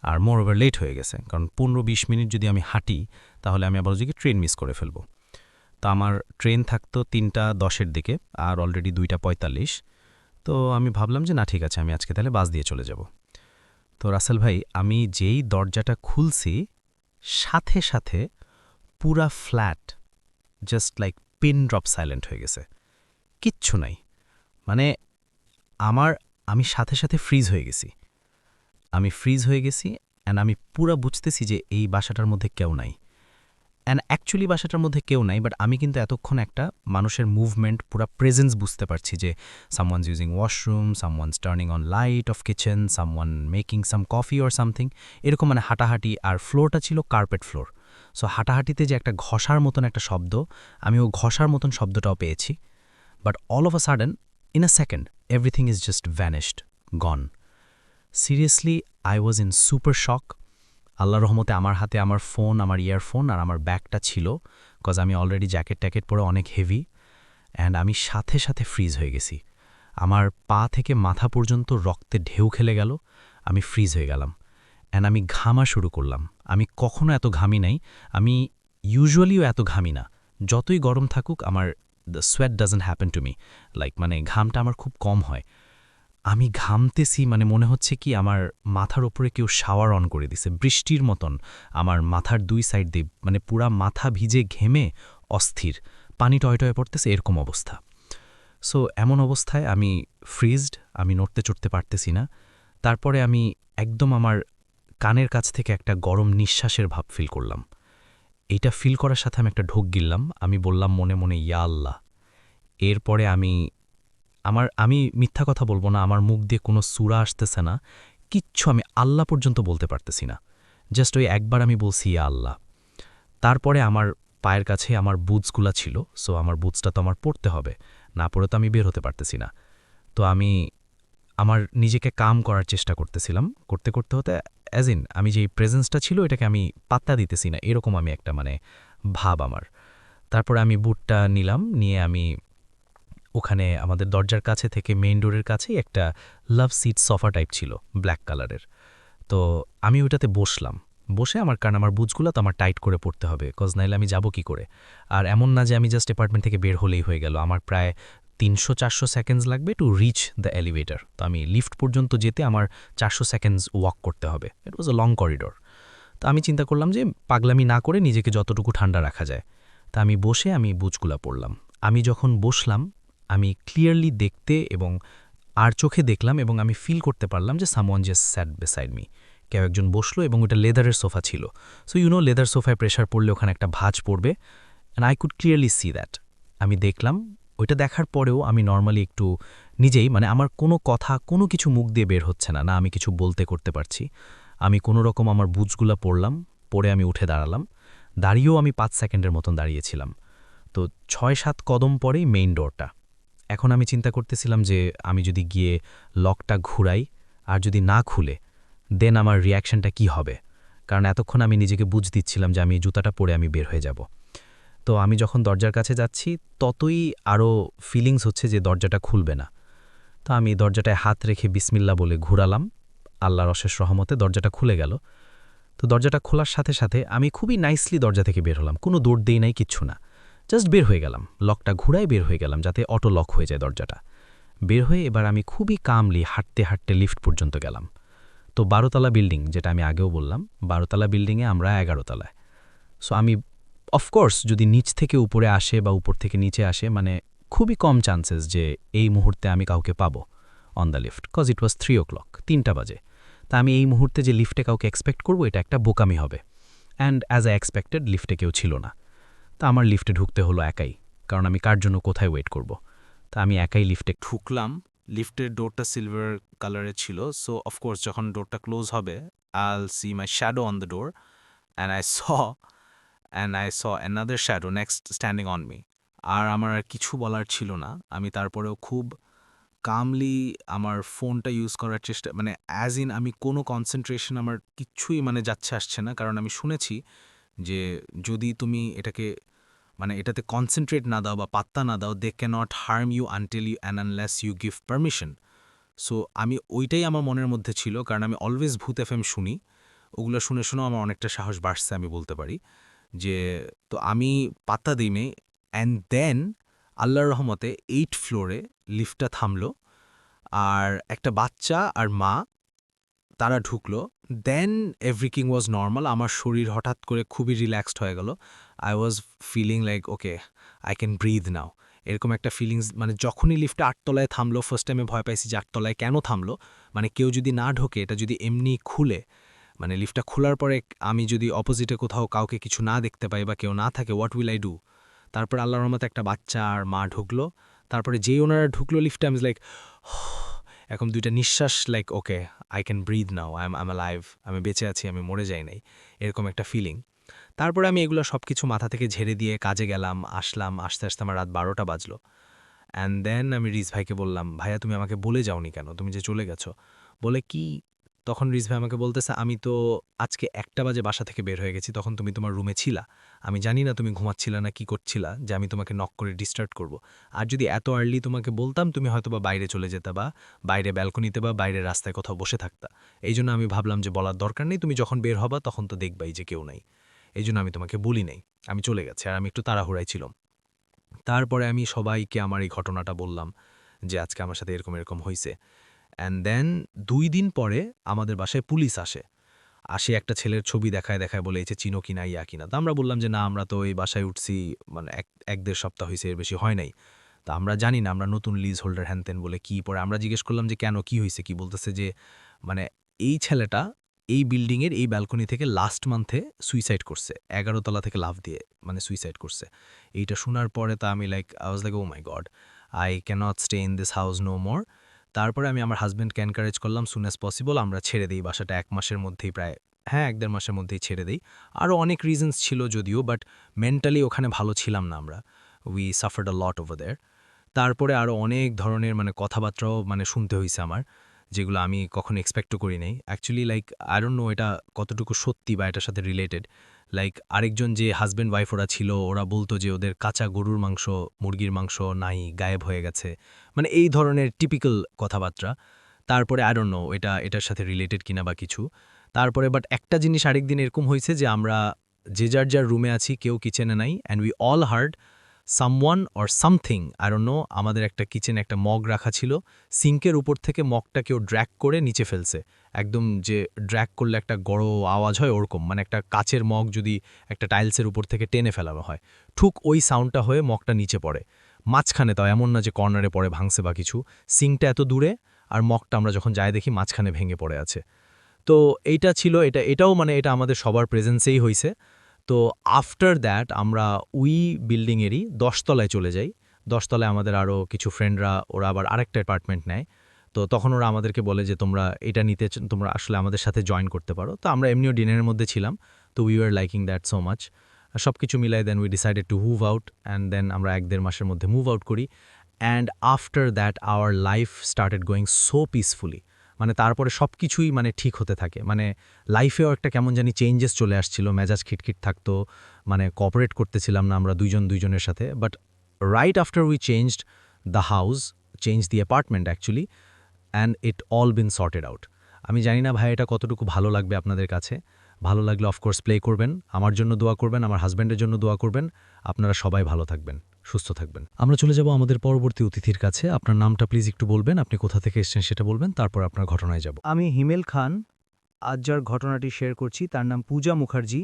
আর মোর ওভার লেট হয়ে গেছে, কারণ 15-20 মিনিট যদি আমি হাঁটি, তাহলে আমি আবার ওদিকে ট্রেন মিস করে ফেলব। তো আমার ট্রেন থাকতো 3:10-এর দিকে, আর অলরেডি 2:45। তো আমি ভাবলাম যে না ঠিক আছে, আমি আজকে তাহলে বাস দিয়ে চলে যাব। তো রাসেল ভাই, আমি যেই দরজাটা খুলছি, সাথে সাথে পুরা flat just like pin drop silent হয়ে গেছে, কিচ্ছু নাই। মানে আমি সাথে সাথে ফ্রিজ হয়ে গেছি। অ্যান্ড আমি পুরা বুঝতেছি যে এই বাসাটার মধ্যে কেউ নাই। অ্যান্ড অ্যাকচুয়ালি বাসাটার মধ্যে কেউ নাই, বাট আমি কিন্তু এতক্ষণ একটা মানুষের মুভমেন্ট, পুরা প্রেজেন্স বুঝতে পারছি যে someone's using washroom, someone's turning on light off kitchen, someone making some coffee or something, এরকম মানে হাঁটাহাঁটি। আর ফ্লোরটা ছিল কার্পেট ফ্লোর। সো হাঁটাহাঁটিতে যে একটা ঘষার মতন একটা শব্দ, আমি ও ঘষার মতন শব্দটাও পেয়েছি। But all of a sudden, in a second, everything is just vanished, gone. Seriously I was in super shock. আল্লাহর রহমতে আমার হাতে আমার ফোন, আমার ইয়ারফোন আর আমার ব্যাগটা ছিল, কজ আমি অলরেডি জ্যাকেট ট্যাকেট পরে অনেক হেভি। অ্যান্ড আমি সাথে সাথে ফ্রিজ হয়ে গেছি। আমার পা থেকে মাথা পর্যন্ত রক্তে ঢেউ খেলে গেল, আমি ফ্রিজ হয়ে গেলাম। অ্যান্ড আমি ঘামা শুরু করলাম। আমি কখনো এত ঘামি নাই, আমি ইউজুয়ালিও এত ঘামি না। যতই গরম থাকুক আমার the sweat doesn't happen to me, like মানে ঘামটা আমার খুব কম হয়। আমি ঘামতেছি, মানে মনে হচ্ছে কি আমার মাথার ওপরে কেউ শাওয়ার অন করে দিছে বৃষ্টির মতন। আমার মাথার দুই সাইড দিয়ে মানে পুরা মাথা ভিজে ঘেমে অস্থির, পানি টয়ে পড়তেছে, এরকম অবস্থা। সো এমন অবস্থায় আমি ফ্রিজড, আমি নড়তে চড়তে পারতেছি না। তারপরে আমি একদম আমার কানের কাছ থেকে একটা গরম নিঃশ্বাসের ভাব ফিল করলাম। এইটা ফিল করার সাথে আমি একটা ঢোক গিললাম। আমি বললাম মনে মনে, ইয়া আল্লাহ। এরপরে আমি মিথ্যা কথা বলবো না, আমার মুখ দিয়ে কোনো সূরা আসতেছে না, কিচ্ছু আমি আল্লাহ পর্যন্ত বলতে পারতেছি না। জাস্ট ওই একবার আমি বলছি ইয়া আল্লাহ। তারপরে আমার পায়ের কাছে আমার বুটসগুলা ছিল, সো আমার বুটসটা তো আমার পরতে হবে, না পরে তো আমি বের হতে পারতেছি না। তো আমি আমার নিজেকে কাম করার চেষ্টা করতেছিলাম, করতে হতে অ্যাজ ইন আমি যেই প্রেজেন্সটা ছিল এটাকে আমি পাত্তা দিতেছি না, এরকম আমি একটা মানে ভাব আমার। তারপরে আমি বুটটা নিলাম, নিয়ে আমি ওখানে আমাদের দরজার কাছে থেকে মেইন ডোরের কাছেই একটা লাভ সিট সোফা টাইপ ছিল ব্ল্যাক কালারের। তো আমি ওইটাতে বসলাম, বসে কারণ আমার বুটসগুলো তো আমার টাইট করে পড়তে হবে, কজ নাইলে আমি যাব কি করে। আর এমন না যে আমি জাস্ট অ্যাপার্টমেন্ট থেকে বের হলেই হয়ে গেল, আমার প্রায় 300-400 সেকেন্ডস লাগবে টু রিচ দ্য এলিভেটর। তো আমি লিফট পর্যন্ত যেতে আমার 400 সেকেন্ডস ওয়াক করতে হবে। ইট ওয়াজ আ লং করিডোর। তো আমি চিন্তা করলাম যে পাগলামি না করে নিজেকে যতটুকু ঠান্ডা রাখা যায়। তা আমি বসে আমি বুটসগুলা পড়লাম। আমি যখন বসলাম, আমি ক্লিয়ারলি দেখতে এবং আর চোখে দেখলাম এবং আমি ফিল করতে পারলাম যে সামওয়ান জাস্ট স্যাট বিসাইড মি। কেউ একজন বসলো এবং ওটা লেদারের সোফা ছিল। সো লেদার সোফায় প্রেশার পড়লে ওখানে একটা ভাঁজ পড়বে, and I could clearly see that. আমি দেখলাম, ওইটা দেখার পরেও আমি নর্মালি একটু নিজেই মানে আমার কোনো কথা কোনো কিছু মুখ দিয়ে বের হচ্ছে না, না আমি কিছু বলতে করতে পারছি। আমি কোনো রকম আমার বুটসগুলা পরলাম, পরে আমি উঠে দাঁড়ালাম। দাঁড়িয়েও আমি 5 সেকেন্ডের মতন দাঁড়িয়েছিলাম। তো 6-7 কদম পরেই মেইন ডোরটা। এখন আমি চিন্তা করতেছিলাম যে আমি যদি গিয়ে লকটা ঘুরাই আর যদি না খুলে, দেন আমার রিয়াকশনটা কি হবে। কারণ এতক্ষণ আমি নিজেকে বুঝ দিচ্ছিলাম যে আমি জুতাটা পরে আমি বের হয়ে যাব। তো আমি যখন দরজার কাছে যাচ্ছি ততই আরও ফিলিংস হচ্ছে যে দরজাটা খুলবে না। তো আমি দরজাটায় হাত রেখে বিসমিল্লা বলে ঘুরালাম, আল্লাহর অশেষ রহমতে দরজাটা খুলে গেল। তো দরজাটা খোলার সাথে সাথে আমি খুবই নাইসলি দরজা থেকে বের হলাম, কোনো দৌড় দেই নাই, কিচ্ছু না, জাস্ট বের হয়ে গেলাম। লকটা ঘুরাই বের হয়ে গেলাম যাতে অটো লক হয়ে যায় দরজাটা। বের হয়ে এবার আমি খুবই কামলি হাঁটতে হাঁটতে লিফট পর্যন্ত গেলাম। তো 12 তলা বিল্ডিং, যেটা আমি আগেও বললাম, 12 তলা বিল্ডিংয়ে আমরা 11 তলায়। সো আমি অফকোর্স যদি নিচ থেকে উপরে আসে বা উপর থেকে নিচে আসে, মানে খুবই কম চান্সেস যে এই মুহূর্তে আমি কাউকে পাবো on the lift, cause it was 3 o'clock, 3টা বাজে। তা আমি এই মুহূর্তে যে লিফটে কাউকে এক্সপেক্ট করবো এটা একটা বোকামি হবে। অ্যান্ড অ্যাজ আই এক্সপেক্টেড লিফটে কেউ ছিল না। তা আমার লিফটে ঢুকতে হলো একাই, কারণ আমি কার জন্য কোথায় ওয়েট করব। তা আমি একাই লিফটে ঢুকলাম। লিফটের ডোরটা সিলভার কালারের ছিল, সো অফকোর্স যখন ডোরটা ক্লোজ হবে I'll see my shadow on the door, and I saw another shadow next standing on me. আর আমার আর কিছু বলার ছিল না। আমি তারপরেও খুব কামলি আমার ফোনটা ইউজ করার চেষ্টা, মানে অ্যাজ ইন আমি কোনো কনসেন্ট্রেশন আমার কিচ্ছুই মানে যাচ্ছে আসছে না, কারণ আমি শুনেছি যে যদি তুমি এটাকে মানে এটাতে কনসেন্ট্রেট না দাও বা পাত্তা না দাও, they can't harm you until you and unless you give permission. So আমি ওইটাই আমার মনের মধ্যে ছিল, কারণ আমি অলওয়েজ ভূত এফএম শুনি, ওগুলো শুনেও আমার অনেকটা সাহস বাড়ছে আমি বলতে পারি যে। তো আমি পাত্তা দিই নি, অ্যান্ড দেন আল্লাহর রহমতে 8 ফ্লোরে লিফটটা থামলো, আর একটা বাচ্চা আর মা তারা ঢুকলো। Then everything was normal. আমার শরীর হঠাৎ করে খুবই রিল্যাক্সড হয়ে গেল। I was feeling like okay, I can breathe now. এরকম একটা ফিলিংস, মানে যখনই লিফটে 8 তলায় থামলো, ফার্স্ট টাইমে ভয় পাইছি যে 8 তলায় কেন থামলো, মানে কেউ যদি না ঢোকে, এটা যদি এমনি খুলে, মানে লিফটটা খোলার পরে আমি যদি অপোজিটে কোথাও কাউকে কিছু না দেখতে পাই বা কেউ না থাকে, হোয়াট উইল আই ডু? তারপর আল্লাহর রহমতে একটা বাচ্চা আর মা ঢুকলো। তারপরে যেই ওনারা ঢুকলো লিফটে, আমি লাইক এখন 2টা নিঃশ্বাস, like okay, I can breathe now, I am live, আমি বেঁচে আছি, আমি মরে যাই নাই, এরকম একটা ফিলিং। তারপরে আমি এগুলো সব কিছু মাথা থেকে ঝেড়ে দিয়ে কাজে গেলাম, আসলাম, আস্তে আস্তে আমার রাত 12টা বাজলো। অ্যান্ড দেন আমি রিজ ভাইকে বললাম, ভাইয়া তুমি আমাকে বলে যাওনি কেন, তুমি যে চলে গেছো? বলে কি? তখন রিজ ভাই আমাকে বলতেছে, আমি তো আজকে 1টা বাজে বাসা থেকে বের হয়ে গেছি, তখন তুমি তোমার রুমে ছিলা, আমি জানি না তুমি ঘুমাচ্ছিলা না কি করছিলা যে আমি তোমাকে নক করে ডিস্টার্ব করব। আর যদি এত আর্লি তোমাকে বলতাম, তুমি হয়তো বা বাইরে চলে যেতে, বা বাইরে ব্যালকনিতে বা বাইরে রাস্তায় কোথাও বসে থাকতা। এই জন্য আমি ভাবলাম যে বলার দরকার নেই, তুমি যখন বের হবা তখন তো দেখবাই যে কেউ নাই, এই জন্য আমি তোমাকে বলি নাই, আমি চলে গেছি। আর আমি একটু তাড়াহুড়াই ছিলাম। তারপরে আমি সবাইকে আমার এই ঘটনাটা বললাম যে আজকে আমার সাথে এরকম এরকম হয়েছে। অ্যান্ড দেন 2 দিন পরে আমাদের বাসায় পুলিশ আসে। একটা ছেলের ছবি দেখায় দেখায় বলে, এই যে চিনো কিনা, ইয়া কিনা। তো আমরা বললাম যে না, আমরা তো এই বাসায় উঠছি মানে 1-1.5 সপ্তাহ হয়েছে, এর বেশি হয় নাই। তো আমরা জানি না, আমরা নতুন লিজ হোল্ডার হ্যানতেন বলে কি পরে আমরা জিজ্ঞেস করলাম যে কেন, কি হয়েছে, কি বলতেছে যে মানে এই ছেলেটা এই বিল্ডিংয়ের এই ব্যালকনি থেকে লাস্ট মান্থে সুইসাইড করছে, 11 তলা থেকে লাফ দিয়ে মানে সুইসাইড করছে। এইটা শোনার পরে তা আমি like I was like, oh my God, I can't stay in this house no more. তারপরে আমি আমার হাজব্যান্ডকে এনকারেজ করলাম সুন অ্যাজ পসিবল আমরা ছেড়ে দিই বাসাটা, 1 মাসের মধ্যেই, প্রায় 1-1.5 মাসের মধ্যেই ছেড়ে দিই। আরও অনেক রিজনস ছিল যদিও, বাট মেন্টালি ওখানে ভালো ছিলাম না আমরা, we suffered a lot over there. তারপরে আরও অনেক ধরনের মানে কথাবার্তাও মানে শুনতে হয়েছে আমার, যেগুলো আমি কখনো এক্সপেক্টও করি নাই। Actually like I don't know এটা কতটুকু সত্যি বা এটার সাথে রিলেটেড। লাইক আরেকজন যে হাজব্যান্ড ওয়াইফ ওরা ছিল, ওরা বলতো যে ওদের কাঁচা গরুর মাংস, মুরগির মাংস নাই, গায়েব হয়ে গেছে, মানে এই ধরনের টিপিক্যাল কথাবার্তা। তারপরে আই ডোন্ট নো এটার সাথে রিলেটেড কিনা বা কিছু। তারপরে বাট একটা জিনিস আরেকদিন এরকম হয়েছে যে আমরা যে যার রুমে আছি, কেউ কিচেনে নাই, and we all hard someone or something, I don't know, আমাদের একটা কিচেনে একটা মগ রাখা ছিল, সিঙ্কের উপর থেকে মগটা কেউ ড্র্যাগ করে নিচে ফেলছে, একদম যে ড্র্যাগ করলে একটা গড় আওয়াজ হয় ওরকম, মানে একটা কাচের মগ যদি একটা টাইলসের উপর থেকে টেনে ফেলানো হয়, ঠিক ওই সাউন্ডটা হয়ে মগটা নিচে পড়ে মাঝখানে। তাও এমন না যে কর্নারে পড়ে ভাঙছে বা কিছু, সিঙ্কটা এত দূরে, আর মগটা আমরা যখন যাই দেখি মাঝখানে ভেঙে পড়ে আছে। তো এইটা ছিল, এটাও মানে এটা আমাদের সবার প্রেজেন্সেই হয়েছে। তো আফটার দ্যাট আমরা উই বিল্ডিংয়েরই 10 তলায় চলে যাই। 10 তলায় আমাদের আরও কিছু ফ্রেন্ডরা, ওরা আবার আরেকটা অ্যাপার্টমেন্ট নেয়। তো তখন ওরা আমাদেরকে বলে যে তোমরা এটা নিতে তোমরা আসলে আমাদের সাথে জয়েন করতে পারো। তো আমরা এমনিও ডিনারের মধ্যে ছিলাম, তো we were liking that so much. সব কিছু মিলাই then we decided to move out, and then আমরা 1-1.5 মাসের মধ্যে মুভ আউট করি। And after that our life started going so peacefully. মানে তারপরে সব কিছুই মানে ঠিক হতে থাকে, মানে লাইফেও একটা কেমন জানি চেঞ্জেস চলে আসছিল, মেজাজ খিটখিট থাকতো, মানে কোঅপারেট করতেছিলাম না আমরা দুইজনের সাথে। But right after we changed the house, change the apartment actually, and it all been sorted out. আমি জানি না ভাই এটা কতটুকু ভালো লাগবে আপনাদের কাছে। ভালো লাগলে অফকোর্স প্লে করবেন, আমার জন্য দোয়া করবেন, আমার হাজব্যান্ডের জন্য দোয়া করবেন। আপনারা সবাই ভালো থাকবেন, সুস্থ থাকবেন। আমরা চলে যাব আমাদের পরবর্তী অতিথির কাছে। আপনার নামটা প্লিজ একটু বলবেন, আপনি কোথা থেকে এসেছেন সেটা বলবেন, তারপর আপনার ঘটনায় যাব। আমি হিমেল খান, আজ যার ঘটনাটি শেয়ার করছি তার নাম পূজা মুখার্জি।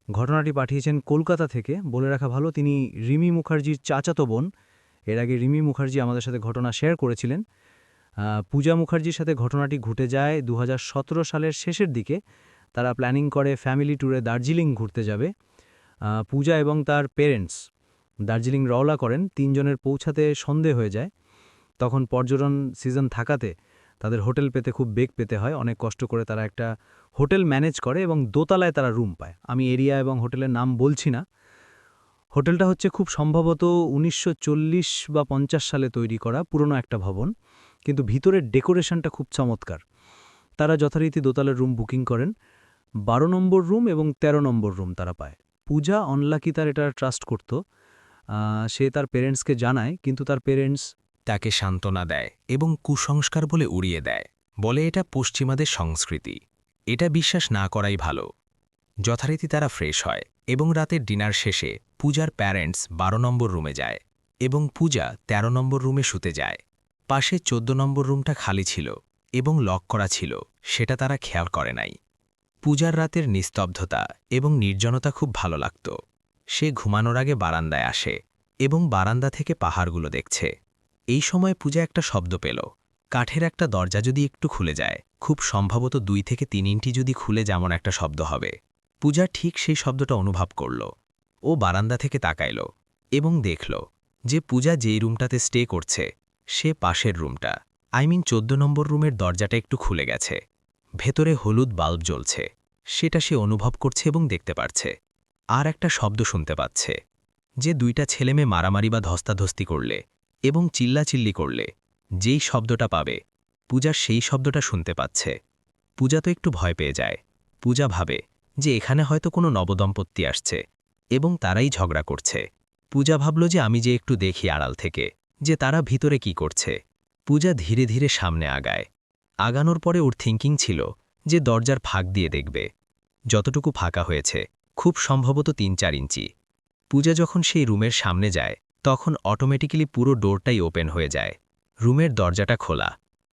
ঘটনাটি পাঠিয়েছেন কলকাতা থেকে। বলে রাখা ভালো, তিনি রিমি মুখার্জির চাচাতো বোন। এর আগে রিমি মুখার্জি আমাদের সাথে ঘটনা শেয়ার করেছিলেন। পূজা মুখার্জির সাথে ঘটনাটি ঘটে যায় 2017 সালের শেষের দিকে। তারা প্ল্যানিং করে ফ্যামিলি ট্যুরে দার্জিলিং ঘুরতে যাবে। পূজা এবং তার পেরেন্টস দার্জিলিং রওনা করেন। 3 জনের পৌঁছাতে সন্ধে হয়ে যায়। তখন পর্যটন সিজন থাকাতে তাদের হোটেল পেতে খুব বেগ পেতে হয়। অনেক কষ্ট করে তারা একটা হোটেল ম্যানেজ করে এবং দোতলায় তারা রুম পায়। আমি এরিয়া এবং হোটেলের নাম বলছি না। হোটেলটা হচ্ছে খুব সম্ভবত 1940 বা 50 সালে তৈরি করা পুরনো একটা ভবন, কিন্তু ভিতরের ডেকোরেশনটা খুব চমৎকার। তারা যথারীতি দোতলার রুম বুকিং করেন। 12 নম্বর রুম এবং 13 নম্বর রুম তারা পায়। পূজা অনলাকি তার এটা ট্রাস্ট করত। সে তার পেরেন্টসকে জানায়, কিন্তু তার পেরেন্টস তাকে সান্ত্বনা দেয় এবং কুসংস্কার বলে উড়িয়ে দেয়, বলে এটা পশ্চিমাদের সংস্কৃতি, এটা বিশ্বাস না করাই ভালো। যথারীতি তারা ফ্রেশ হয় এবং রাতের ডিনার শেষে পূজার প্যারেন্টস 12 নম্বর রুমে যায় এবং পূজা 13 নম্বর রুমে শুতে যায়। পাশে 14 নম্বর রুমটা খালি ছিল এবং লক করা ছিল সেটা তারা খেয়াল করে নাই। পূজার রাতের নিস্তব্ধতা এবং নির্জনতা খুব ভালো লাগত। সে ঘুমানোর আগে বারান্দায় আসে এবং বারান্দা থেকে পাহাড়গুলো দেখছে। এই সময় পূজা একটা শব্দ পেল। কাঠের একটা দরজা যদি একটু খুলে যায়, খুব সম্ভবত 2 থেকে 3 ইঞ্চি যদি খুলে যেমন একটা শব্দ হবে। পূজা ঠিক সেই শব্দটা অনুভব করল। ও বারান্দা থেকে তাকাইল এবং দেখল যে পূজা যেই রুমটাতে স্টে করছে সে পাশের রুমটা, 14 নম্বর রুমের দরজাটা একটু খুলে গেছে। ভেতরে হলুদ বাল্ব জ্বলছে, সেটা সে অনুভব করছে এবং দেখতে পারছে। আর একটা শব্দ শুনতে পাচ্ছে যে 2টা ছেলেমেয়ে মারামারি বা ধস্তাধস্তি করলে এবং চিল্লাচিল্লি করলে যেই শব্দটা পাবে, পূজা সেই শব্দটা শুনতে পাচ্ছে। পূজা তো একটু ভয় পেয়ে যায়। পূজা ভাবে যে এখানে হয়তো কোনো নবদম্পতি আসছে এবং তারাই ঝগড়া করছে। পূজা ভাবল যে আমি যে একটু দেখি আড়াল থেকে যে তারা ভিতরে কি করছে। পূজা ধীরে ধীরে সামনে আগায়। আগানোর পরে ওর থিঙ্কিং ছিল যে দরজার ফাঁক দিয়ে দেখবে। যতটুকু ফাঁকা হয়েছে খুব সম্ভবত 3-4 ইঞ্চি। পূজা যখন সেই রুমের সামনে যায় তখন অটোমেটিক্যালি পুরো ডোরটাই ওপেন হয়ে যায়। রুমের দরজাটা খোলা।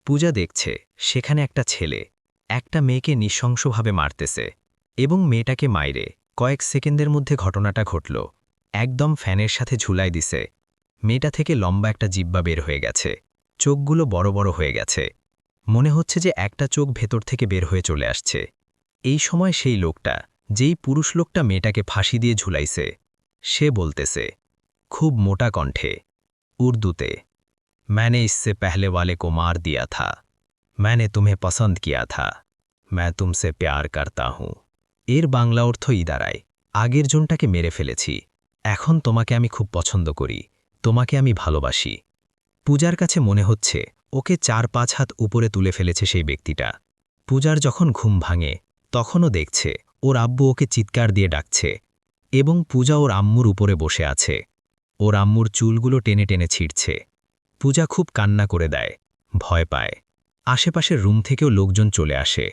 পূজা দেখছে সেখানে একটা ছেলে একটা মেয়েকে নৃশংসভাবে মারতেছে এবং মেয়েটাকে মাইরে কয়েক সেকেন্ডের মধ্যে ঘটনাটা ঘটল। একদম ফ্যানের সাথে ঝুলাই দিছে। মেয়েটা থেকে লম্বা একটা জিব্বা বের হয়ে গেছে, চোখগুলো বড় বড় হয়ে গেছে। মনে হচ্ছে যে একটা চোখ ভেতর থেকে বের হয়ে চলে আসছে। এই সময় সেই লোকটা, যেই পুরুষ লোকটা মেয়েটাকে ফাঁসি দিয়ে ঝুলাইছে, সে বলতেছে খুব মোটা কণ্ঠে উর্দুতে, मैंने इससे पहले वाले को मार दिया था, मैंने तुम्हें पसंद किया था, मैं तुमसे प्यार करता हूँ। এর বাংলা অর্থ দাঁড়ায়, আগের জনটাকে মেরে ফেলেছি, এখন তোমাকে আমি খুব পছন্দ করি, তোমাকে আমি ভালোবাসি। পূজার কাছে মনে হচ্ছে ওকে 4-5 হাত উপরে তুলে ফেলেছে সেই ব্যক্তিটা। পূজার যখন ঘুম ভাঙে তখনও দেখছে ওর আব্বু ওকে চিৎকার দিয়ে ডাকছে এবং পূজা ওর আম্মুর উপরে বসে আছে। ওর আম্মুর চুলগুলো টেনে টেনে ছিঁড়ছে। পূজা খুব কান্না করে দেয়, ভয় পায়। আশেপাশের রুম থেকেও লোকজন চলে আসে।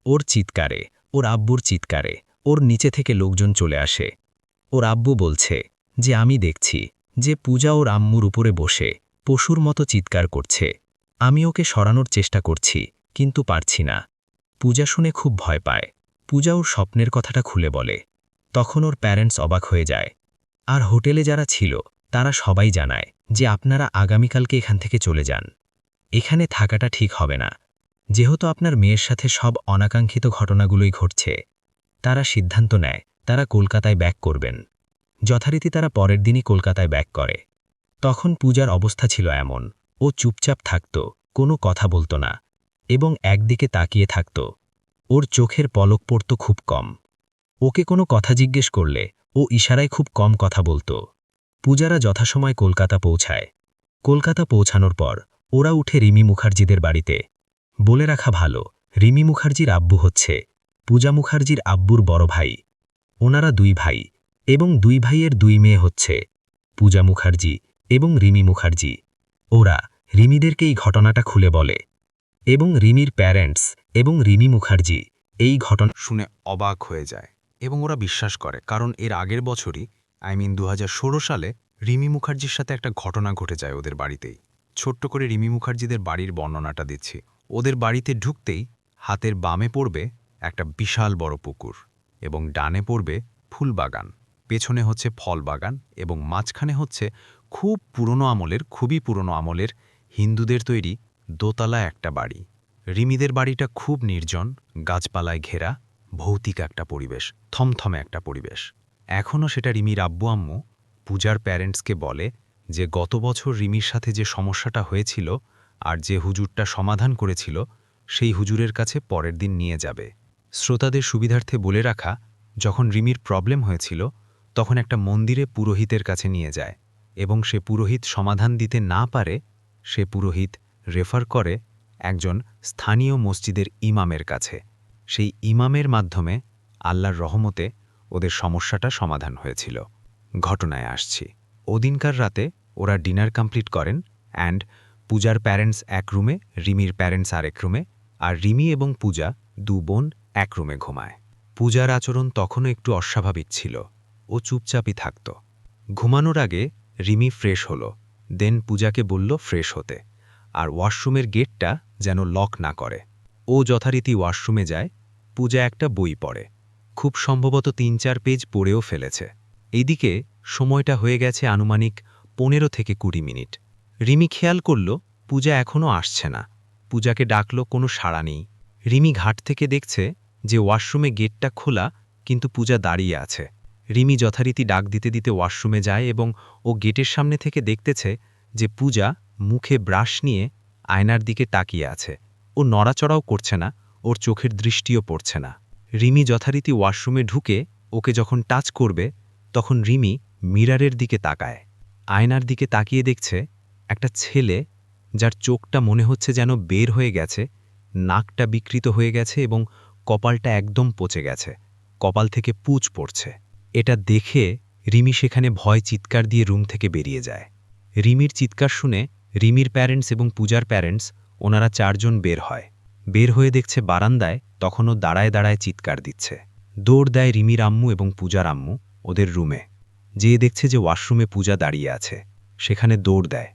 ওর চিৎকারে, ওর আব্বুর চিৎকারে ওর নিচে থেকে লোকজন চলে আসে। ওর আব্বু বলছে যে আমি দেখছি যে পূজা ওর আম্মুর উপরে বসে পশুর মতো চিৎকার করছে। আমি ওকে সরানোর চেষ্টা করছি কিন্তু পারছি না। পূজা শুনে খুব ভয় পায়। পূজা ওর স্বপ্নের কথাটা খুলে বলে। তখন ওর প্যারেন্টস অবাক হয়ে যায়। আর হোটেলে যারা ছিল তারা সবাই জানায় যে আপনারা আগামীকালকে এখান থেকে চলে যান, এখানে থাকাটা ঠিক হবে না। যেহেতু আপনার মেয়ের সাথে সব অনাকাঙ্ক্ষিত ঘটনাগুলোই ঘটছে, তারা সিদ্ধান্ত নেয় তারা কলকাতায় ব্যাক করবেন। যথারীতি তারা পরের দিনই কলকাতায় ব্যাক করে। তখন পূজার অবস্থা ছিল এমন, ও চুপচাপ থাকত, কোনো কথা বলতো না এবং একদিকে তাকিয়ে থাকত। ওর চোখের পলক পড়ত খুব কম। ওকে কোনো কথা জিজ্ঞেস করলে ও ইশারায় খুব কম কথা বলতো। পূজারা যথাসময় কলকাতা পৌঁছায়। কলকাতা পৌঁছানোর পর ওরা উঠে রিমি মুখার্জিদের বাড়িতে। বলে রাখা ভালো, রিমি মুখার্জির আব্বু হচ্ছে পূজা মুখার্জির আব্বুর বড় ভাই। ওনারা 2 ভাই এবং 2 ভাইয়ের 2 মেয়ে হচ্ছে পূজা মুখার্জি এবং রিমি মুখার্জি। ওরা রিমিদেরকে এই ঘটনাটা খুলে বলে এবং রিমির প্যারেন্টস এবং রিমি মুখার্জি এই ঘটনা শুনে অবাক হয়ে যায় এবং ওরা বিশ্বাস করে, কারণ এর আগের বছরই 2016 সালে রিমি মুখার্জির সাথে একটা ঘটনা ঘটে যায় ওদের বাড়িতেই। ছোট্ট করে রিমি মুখার্জিদের বাড়ির বর্ণনাটা দিচ্ছি। ওদের বাড়িতে ঢুকতেই হাতের বামে পড়বে একটা বিশাল বড় পুকুর এবং ডানে পড়বে ফুলবাগান, পেছনে হচ্ছে ফল বাগান এবং মাঝখানে হচ্ছে খুবই পুরনো আমলের হিন্দুদের তৈরি দোতলা একটা বাড়ি। রিমিদের বাড়িটা খুব নির্জন, গাছপালায় ঘেরা, ভৌতিক একটা পরিবেশ, থমথমে একটা পরিবেশ। এখনও সেটা রিমির আব্বু আম্মু পূজার প্যারেন্টসকে বলে যে গত বছর রিমির সাথে যে সমস্যাটা হয়েছিল আর যে হুজুরটা সমাধান করেছিল সেই হুজুরের কাছে পরের দিন নিয়ে যাবে। শ্রোতাদের সুবিধার্থে বলে রাখা, যখন রিমির প্রবলেম হয়েছিল তখন একটা মন্দিরে পুরোহিতের কাছে নিয়ে যায় এবং সে পুরোহিত সমাধান দিতে না পারে, সে পুরোহিত রেফার করে একজন স্থানীয় মসজিদের ইমামের কাছে। সেই ইমামের মাধ্যমে আল্লাহর রহমতে ওদের সমস্যাটা সমাধান হয়েছিল। ঘটনায় আসছি। ওদিনকার রাতে ওরা ডিনার কমপ্লিট করেন অ্যান্ড পূজার প্যারেন্টস এক রুমে, রিমির প্যারেন্টস আরেক রুমে, আর রিমি এবং পূজা 2 বোন এক রুমে ঘুমায়। পূজার আচরণ তখনও একটু অস্বাভাবিক ছিল। ও চুপচাপই থাকত। ঘুমানোর আগে রিমি ফ্রেশ হলো, দেন পূজাকে বলল ফ্রেশ হতে, আর ওয়াশরুমের গেটটা যেন লক না করে। ও যথারীতি ওয়াশরুমে যায়। পূজা একটা বই পড়ে, খুব সম্ভবত ৩-৪ পেজ পড়েও ফেলেছে। এইদিকে সময়টা হয়ে গেছে আনুমানিক ১৫ থেকে ২০ মিনিট। রিমি খেয়াল করল পূজা এখনও আসছে না। পূজাকে ডাকল, কোনো সাড়া নেই। রিমি ঘাট থেকে দেখছে যে ওয়াশরুমে গেটটা খোলা, কিন্তু পূজা দাঁড়িয়ে আছে। রিমি যথারীতি ডাক দিতে দিতে ওয়াশরুমে যায় এবং ও গেটের সামনে থেকে দেখতেছে যে পূজা মুখে ব্রাশ নিয়ে আয়নার দিকে তাকিয়ে আছে। ও নড়াচড়াও করছে না, ওর চোখের দৃষ্টিও পড়ছে না। রিমি যথারীতি ওয়াশরুমে ঢুকে ওকে যখন টাচ করবে, তখন রিমি মিরারের দিকে তাকায়। আয়নার দিকে তাকিয়ে দেখছে একটা ছেলে, যার চোখটা মনে হচ্ছে যেন বের হয়ে গেছে, নাকটা বিকৃত হয়ে গেছে এবং কপালটা একদম পচে গেছে। কপাল থেকে পুঁজ পড়ছে। এটা দেখে রিমি সেখানে ভয় চিৎকার দিয়ে রুম থেকে বেরিয়ে যায়। রিমির চিৎকার শুনে রিমির প্যারেন্টস এবং পূজার প্যারেন্টস, ওনারা ৪ জন বের হয়। বের হয়ে দেখছে বারান্দায় তখনও দাঁড়ায় দাঁড়ায় চিৎকার দিচ্ছে। দৌড় দেয় রিমির আম্মু এবং পূজার আম্মু ওদের রুমে। যেয়ে দেখছে যে ওয়াশরুমে পূজা দাঁড়িয়ে আছে, সেখানে দৌড় দেয়।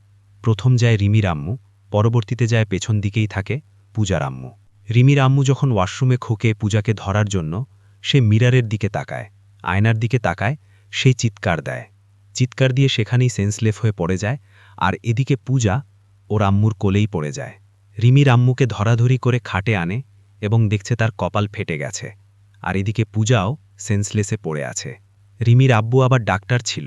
প্রথম যায় রিমির আম্মু, পরবর্তীতে যায় পেছন দিকেই থাকে পূজার আম্মু। রিমির আম্মু যখন ওয়াশরুমে খোকে পূজাকে ধরার জন্য, সে মিরারের দিকে তাকায়, আয়নার দিকে তাকায়, সেই চিৎকার দেয়। চিৎকার দিয়ে সেখানেই সেন্সলেস হয়ে পড়ে যায়। আর এদিকে পূজা ওর আম্মুর কোলেই পড়ে যায়। রিমির আম্মুকে ধরাধরি করে খাটে আনে এবং দেখছে তার কপাল ফেটে গেছে। আর এদিকে পূজাও সেন্সলেসে পড়ে আছে। রিমির আব্বু আবার ডাক্তার ছিল,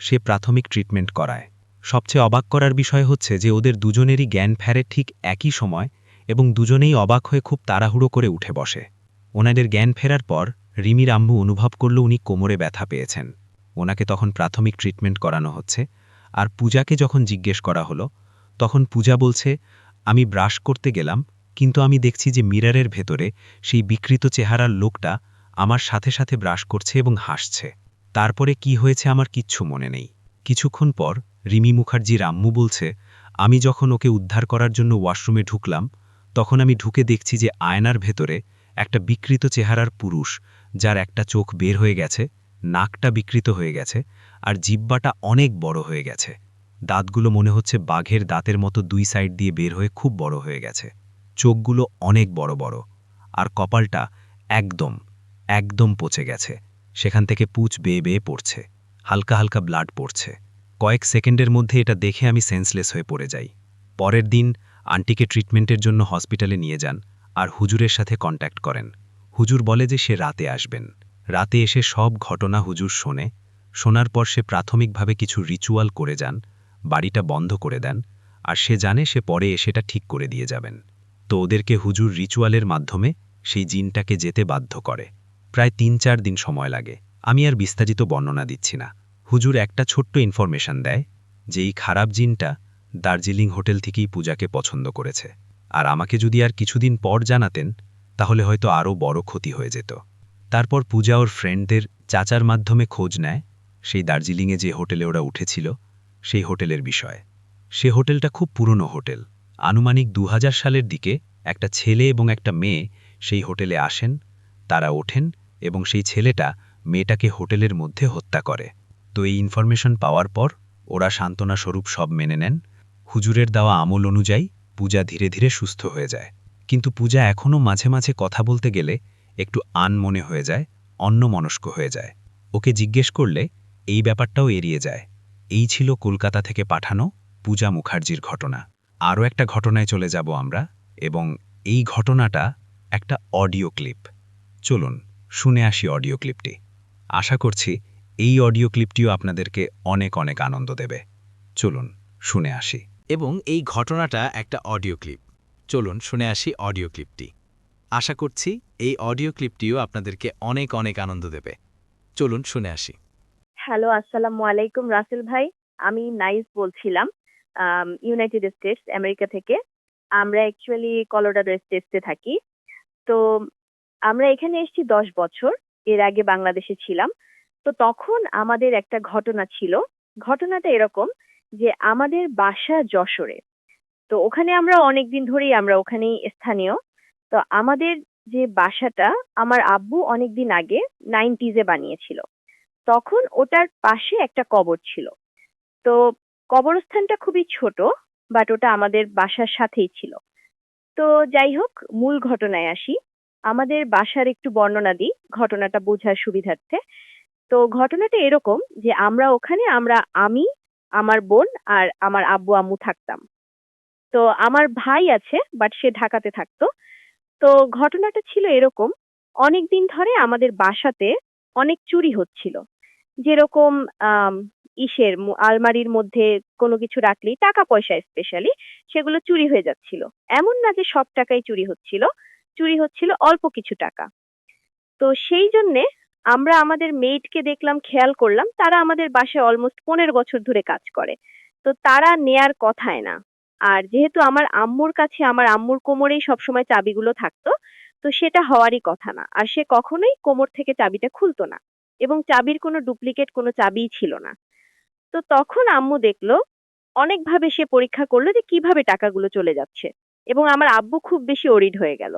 সে প্রাথমিক ট্রিটমেন্ট করায়। সবচেয়ে অবাক করার বিষয় হচ্ছে যে ওদের দুজনেরই জ্ঞান ফেরে ঠিক একই সময় এবং দুজনেই অবাক হয়ে খুব তাড়াহুড়ো করে উঠে বসে। ওনাদের জ্ঞান ফেরার পর রিমির আম্মু অনুভব করল উনি কোমরে ব্যথা পেয়েছেন। ওনাকে তখন প্রাথমিক ট্রিটমেন্ট করানো হচ্ছে। আর পূজাকে যখন জিজ্ঞেস করা হলো, তখন পূজা বলছে, আমি ব্রাশ করতে গেলাম, কিন্তু আমি দেখছি যে মিরারের ভেতরে সেই বিকৃত চেহারার লোকটা আমার সাথে সাথে ব্রাশ করছে এবং হাসছে। তারপরে কি হয়েছে আমার কিচ্ছু মনে নেই। কিছুক্ষণ পর রিমি মুখার্জির আম্মু বলছে, আমি যখন ওকে উদ্ধার করার জন্য ওয়াশরুমে ঢুকলাম, তখন আমি ঢুকে দেখছি যে আয়নার ভেতরে একটা বিকৃত চেহারার পুরুষ, যার একটা চোখ বের হয়ে গেছে, নাকটা বিকৃত হয়ে গেছে, আর জিহ্বাটা অনেক বড় হয়ে গেছে। দাঁতগুলো মনে হচ্ছে বাঘের দাঁতের মতো 2 সাইড দিয়ে বের হয়ে খুব বড় হয়ে গেছে। চোখগুলো অনেক বড় বড়। আর কপালটা একদম একদম পচে গেছে। সেখান থেকে পুঁজ বেয়ে বেয়ে পড়ছে, হালকা হালকা ব্লাড পড়ছে। কয়েক সেকেন্ডের মধ্যে এটা দেখে আমি সেন্সলেস হয়ে পড়ে যাই। পরের দিন আন্টিকে ট্রিটমেন্টের জন্য হসপিটালে নিয়ে যান আর হুজুরের সাথে কন্ট্যাক্ট করেন। হুজুর বলে যে সে রাতে আসবেন। রাতে এসে সব ঘটনা হুজুর শোনে। শোনার পর সে প্রাথমিকভাবে কিছু রিচুয়াল করে যান, বাড়িটা বন্ধ করে দেন, আর সে জানে সে পরে সেটা ঠিক করে দিয়ে যাবেন। তো ওদেরকে হুজুর রিচুয়ালের মাধ্যমে সেই জিনটাকে যেতে বাধ্য করে। প্রায় ৩-৪ দিন সময় লাগে। আমি আর বিস্তারিত বর্ণনা দিচ্ছি না। হুজুর একটা ছোট্ট ইনফরমেশন দেয় যে এই খারাপ জিনটা দার্জিলিং হোটেল থেকেই পূজাকে পছন্দ করেছে। আর আমাকে যদি আর কিছুদিন পর জানাতেন, তাহলে হয়তো আরও বড় ক্ষতি হয়ে যেত। তারপর পূজা ওর ফ্রেন্ডদের চাচার মাধ্যমে খোঁজ নেয় সেই দার্জিলিংয়ে যে হোটেলে ওরা উঠেছিল, সেই হোটেলের বিষয়ে। সে হোটেলটা খুব পুরনো হোটেল। আনুমানিক ২০০০ সালের দিকে একটা ছেলে এবং একটা মেয়ে সেই হোটেলে আসেন। তারা ওঠেন এবং সেই ছেলেটা মেয়েটাকে হোটেলের মধ্যে হত্যা করে। তো এই ইনফরমেশন পাওয়ার পর ওরা সান্ত্বনা স্বরূপ সব মেনে নেন। হুজুরের দেওয়া আমল অনুযায়ী পূজা ধীরে ধীরে সুস্থ হয়ে যায়। কিন্তু পূজা এখনও মাঝে মাঝে কথা বলতে গেলে একটু মনে হয়ে যায়, অন্যমনস্ক হয়ে যায়। ওকে জিজ্ঞেস করলে এই ব্যাপারটাও এড়িয়ে যায়। এই ছিল কলকাতা থেকে পাঠানো পূজা মুখার্জির ঘটনা। আরও একটা ঘটনায় চলে যাব আমরা, এবং এই ঘটনাটা একটা অডিও ক্লিপ। চলুন শুনে আসি অডিও ক্লিপটি। আশা করছি এই অডিও ক্লিপটিও আপনাদেরকে অনেক অনেক আনন্দ দেবে। চলুন শুনে আসি। এবং এই ঘটনাটা একটা অডিও ক্লিপ। চলুন শুনে আসি অডিও ক্লিপটি। আশা করছি এই অডিও ক্লিপটিও আপনাদেরকে অনেক অনেক আনন্দ দেবে। চলুন শুনে আসি। হ্যালো, আসসালামু আলাইকুম রাসেল ভাই। আমি নাইস বলছিলাম, ইউনাইটেড স্টেটস আমেরিকা থেকে। আমরা অ্যাকচুয়ালি কলোরাডো স্টেটসে থাকি। তো আমরা এখানে এসেছি 10 বছর। এর আগে বাংলাদেশে ছিলাম। তো তখন আমাদের একটা ঘটনা ছিল। ঘটনাটা এরকম যে আমাদের বাসা যশোরে। তো ওখানে আমরা অনেকদিন ধরেই আমরা ওখানেই স্থানীয়। তো আমাদের যে বাসাটা আমার আব্বু অনেকদিন আগে 90s বানিয়েছিল। তখন ওটার পাশে একটা কবর ছিল। তো কবরস্থানটা খুবই ছোট, বাট ওটা আমাদের বাসার সাথেই ছিল। তো যাই হোক, মূল ঘটনায় আসি। আমাদের বাসার একটু বর্ণনা দিই ঘটনাটা বোঝার সুবিধার্থে। তো ঘটনাটা এরকম যে আমি, আমার বোন আর আমার আব্বু-আম্মু থাকতাম। তো আমার ভাই আছে বাট সে ঢাকাতে থাকতো। তো ঘটনাটা ছিল এরকম, অনেকদিন ধরে আমাদের বাসাতে অনেক চুরি হচ্ছিল। যেরকম আম আলমারির মধ্যে কোনো কিছু রাখলেই টাকা-পয়সা স্পেশালি সেগুলো চুরি হয়ে যাচ্ছিল। এমন না যে সব টাকাই চুরি হচ্ছিল অল্প কিছু টাকা। তো সেই জন্যে আমরা আমাদের মেইডকে দেখলাম, খেয়াল করলাম তারা আমাদের বাসায় অলমোস্ট ১৫ বছর ধরে কাজ করে। তো তারা নেয়ার কথায় না। আর যেহেতু আমার আম্মুর কাছে আমার আম্মুর কোমরেই সবসময় চাবিগুলো থাকতো, তো সেটা হওয়ারই কথা না। আর সে কখনোই কোমর থেকে চাবিটা খুলতো না। এবং চাবির কোনো ডুপ্লিকেট কোনো চাবিই ছিল না। তো তখন আম্মু দেখলো, অনেকভাবে সে পরীক্ষা করলো যে কিভাবে টাকাগুলো চলে যাচ্ছে। এবং আমার আব্বু খুব বেশি ওরিড হয়ে গেল।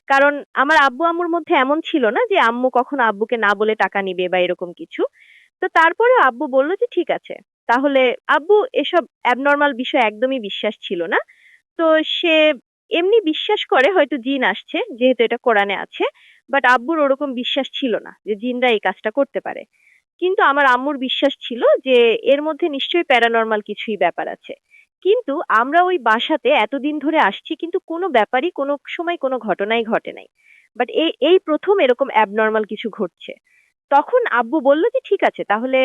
কারণ আমার আব্বু-আম্মুর মধ্যে এমন ছিল না যে আম্মু কখনো আব্বুকে না বলে টাকা নিবে বা এরকম কিছু। তো তারপরেও আব্বু বলল যে ঠিক আছে। তাহলে আব্বু এসব অ্যাবনরমাল বিষয় একদমই বিশ্বাস ছিল না। তো সে এমনি বিশ্বাস করে হয়তো জিন আসছে, যেহেতু এটা কোরআনে আছে। বাট আব্বুর ওরকম বিশ্বাস ছিল না যে জিনরা এই কাজটা করতে পারে। কিন্তু আমার আম্মুর বিশ্বাস ছিল যে এর মধ্যে নিশ্চয়ই প্যারানরমাল কিছুই ব্যাপার আছে। কিন্তু আমরা ওই বাসাতে এতদিন ধরে আসছি কিন্তু কোনো ব্যাপারই কোনো সময় কোনো ঘটনাই ঘটে নাই। বাট এই ১ম এরকম অ্যাবনরমাল কিছু ঘটছে। তখন আব্বু বলল যে ঠিক আছে তাহলে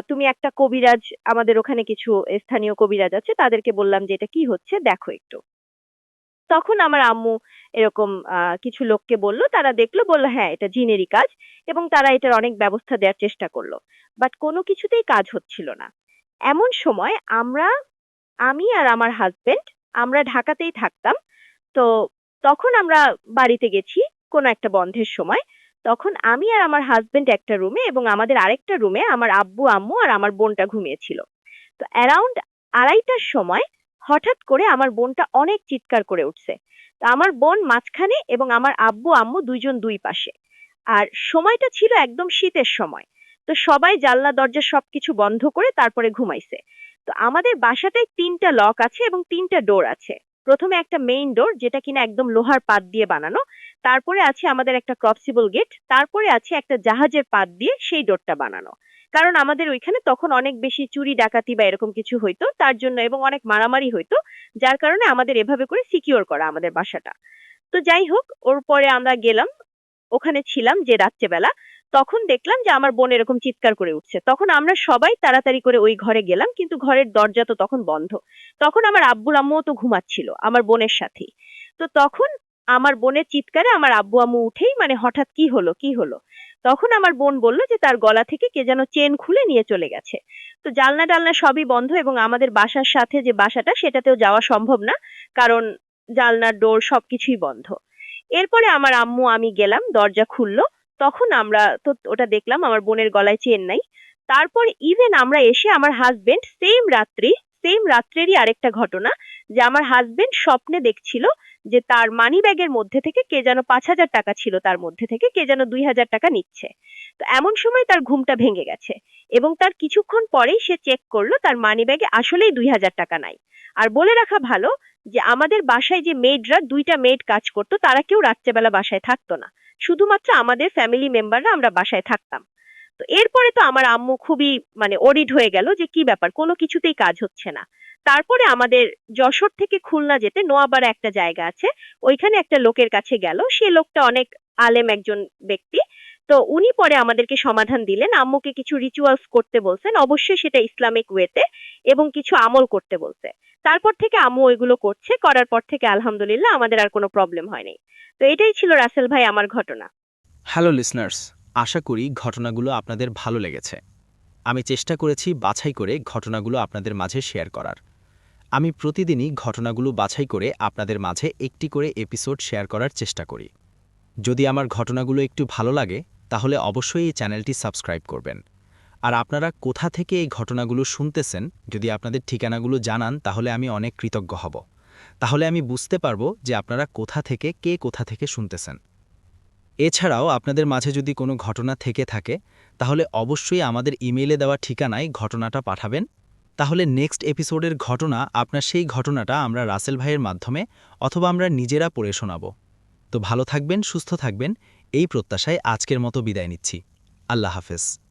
তুমি একটা কবিরাজ, আমাদের ওখানে কিছু স্থানীয় কবিরাজ আছে, তাদেরকে বললাম যে এটা কি হচ্ছে দেখো একটু। তখন আমার আম্মু এরকম কিছু লোককে বলল, তারা দেখলো, বলল হ্যাঁ এটা জিনেরই কাজ। এবং তারা এটার অনেক ব্যবস্থা দেওয়ার চেষ্টা করলো। বাট কোনো কিছুতেই কাজ হচ্ছিল না। এমন সময় আমি আর আমার হাসব্যান্ড আমরা ঢাকাতেই থাকতাম। তো তখন আমরা বাড়িতে গেছি কোনো একটা বন্ধের সময়। তখন আমি আর আমার হাসব্যান্ড একটা রুমে এবং আমাদের আরেকটা রুমে আমার আব্বু-আম্মু আর আমার বোনটা ঘুমিয়েছিল। তো অ্যারাউন্ড ২:৩০টার সময় হঠাৎ করে আমার বোনটা অনেক চিৎকার করে উঠছে। তো আমার বোন মাঝখানে এবং আমার আব্বু-আম্মু ২ জন ২ পাশে। আর সময়টা ছিল একদম শীতের সময়। তো সবাই জানলা দরজা সবকিছু বন্ধ করে তারপরে ঘুমাইছে। তো আমাদের বাসাটায় ৩ টা লক আছে এবং ৩ টা ডোর আছে। ১ম এ একটা মেইন ডোর যেটা কিনা একদম লোহার পাত দিয়ে বানানো। তারপরে আছে আমাদের একটা ক্রসিবল গেট। তারপরে আছে একটা জাহাজের পাত দিয়ে সেই ডোরটা বানানো। কারণ আমাদের ওইখানে তখন অনেক বেশি চুরি ডাকাতি বা এরকম কিছু হইতো তার জন্য, এবং অনেক মারামারি হইতো। যার কারণে আমাদের এভাবে করে সিকিউর করা আমাদের বাসাটা। তো যাই হোক, ওর পরে আমরা গেলাম, ওখানে ছিলাম যে রাত্রেবেলা। তখন দেখলাম যে আমার বোন এরকম চিৎকার করে উঠছে। তখন আমরা সবাই তাড়াতাড়ি করে ওই ঘরে গেলাম, কিন্তু ঘরের দরজা তো তখন বন্ধ। তখন আমার আব্বুর-আম্মুও তো ঘুমাচ্ছিল আমার বোনের সাথেই। তো তখন আমার বোনের চিৎকারে আমার আব্বু-আম্মু উঠেই মানে হঠাৎ কি হলো, কি হলো? তখন আমার বোন বলল যে তার গলা থেকে কে যেন চেন খুলে নিয়ে চলে গেছে। তো জানলা-টালনা সবই বন্ধ এবং আমাদের বাসার সাথে যে বাসাটা সেটাতেও যাওয়া সম্ভব না। কারণ জানলার ডোর সবকিছুই বন্ধ। এরপরে আমার আম্মু আমি গেলাম, দরজা খুললো। তখন আমরা তো ওটা দেখলাম আমার বোনের গলায় চেন নাই। তারপর ইভেন আমরা এসে আমার হাসব্যান্ড সেম রাত্রেরই আরেকটা ঘটনা, যে আমার হাসব্যান্ড স্বপ্নে দেখছিল যে তার মানি ব্যাগের মধ্যে থেকে কে যেন ৫,০০০ টাকা ছিল, তার মধ্যে থেকে কে যেন ২,০০০ টাকা নিচ্ছে। তো এমন সময় তার ঘুমটা ভেঙে গেছে এবং তার কিছুক্ষণ পরেই সে চেক করলো তার মানি ব্যাগে আসলেই ২,০০০ টাকা নাই। আর বলে রাখা ভালো যে আমাদের বাসায় যে মেডরা ২ টা মেড কাজ করতো তারা কেউ রাত্রেবেলা বাসায় থাকতো না। শুধুমাত্র আমাদের ফ্যামিলি মেম্বাররা আমরা বাসায় থাকতাম। তো এরপরে তো আমার আম্মু খুবই মানে ওরিড হয়ে গেল যে কি ব্যাপার, কোনো কিছুতেই কাজ হচ্ছে না। তারপরে আমাদের যশোর থেকে খুলনা যেতে নোয়াপাড়া একটা জায়গা আছে, ওইখানে একটা লোকের কাছে গেল। সে লোকটা অনেক আলেম একজন ব্যক্তি। তো উনি পরে আমাদেরকে সমাধান দিলেন, আম্মুকে কিছু রিচুয়ালস করতে বলছেন, অবশ্যই সেটা ইসলামিক ওয়েতে, এবং কিছু আমল করতে বলছে। তারপর থেকে আম্মু ওইগুলো করছে, করার পর থেকে আলহামদুলিল্লাহ আমাদের আর কোনো প্রবলেম হয়নি। তো এটাই ছিল রাসেল ভাই আমার ঘটনা। হ্যালো লিসনার্স, আশা করি ঘটনাগুলো আপনাদের ভালো লেগেছে। আমি চেষ্টা করেছি বাছাই করে ঘটনাগুলো আপনাদের মাঝে শেয়ার করার। আমি প্রতিদিনই ঘটনাগুলো বাছাই করে আপনাদের মাঝে একটি করে এপিসোড শেয়ার করার চেষ্টা করি। যদি আমার ঘটনাগুলো একটু ভালো লাগে তাহলে অবশ্যই এই চ্যানেলটি সাবস্ক্রাইব করবেন। আর আপনারা কোথা থেকে এই ঘটনাগুলো শুনতেছেন যদি আপনাদের ঠিকানাগুলো জানান তাহলে আমি অনেক কৃতজ্ঞ হব। তাহলে আমি বুঝতে পারবো যে আপনারা কোথা থেকে শুনতেছেন। এছাড়াও আপনাদের মাঝে যদি কোনো ঘটনা থেকে থাকে তাহলে অবশ্যই আমাদের ইমেইলে দেওয়া ঠিকানায় ঘটনাটা পাঠাবেন। তাহলে নেক্সট এপিসোডের ঘটনা আপনার সেই ঘটনাটা আমরা রাসেল ভাইয়ের মাধ্যমে অথবা আমরা নিজেরা পড়ে শোনাব। তো ভালো থাকবেন, সুস্থ থাকবেন, এই প্রত্যাশায় আজকের মতো বিদায় নিচ্ছি। আল্লাহ হাফেজ।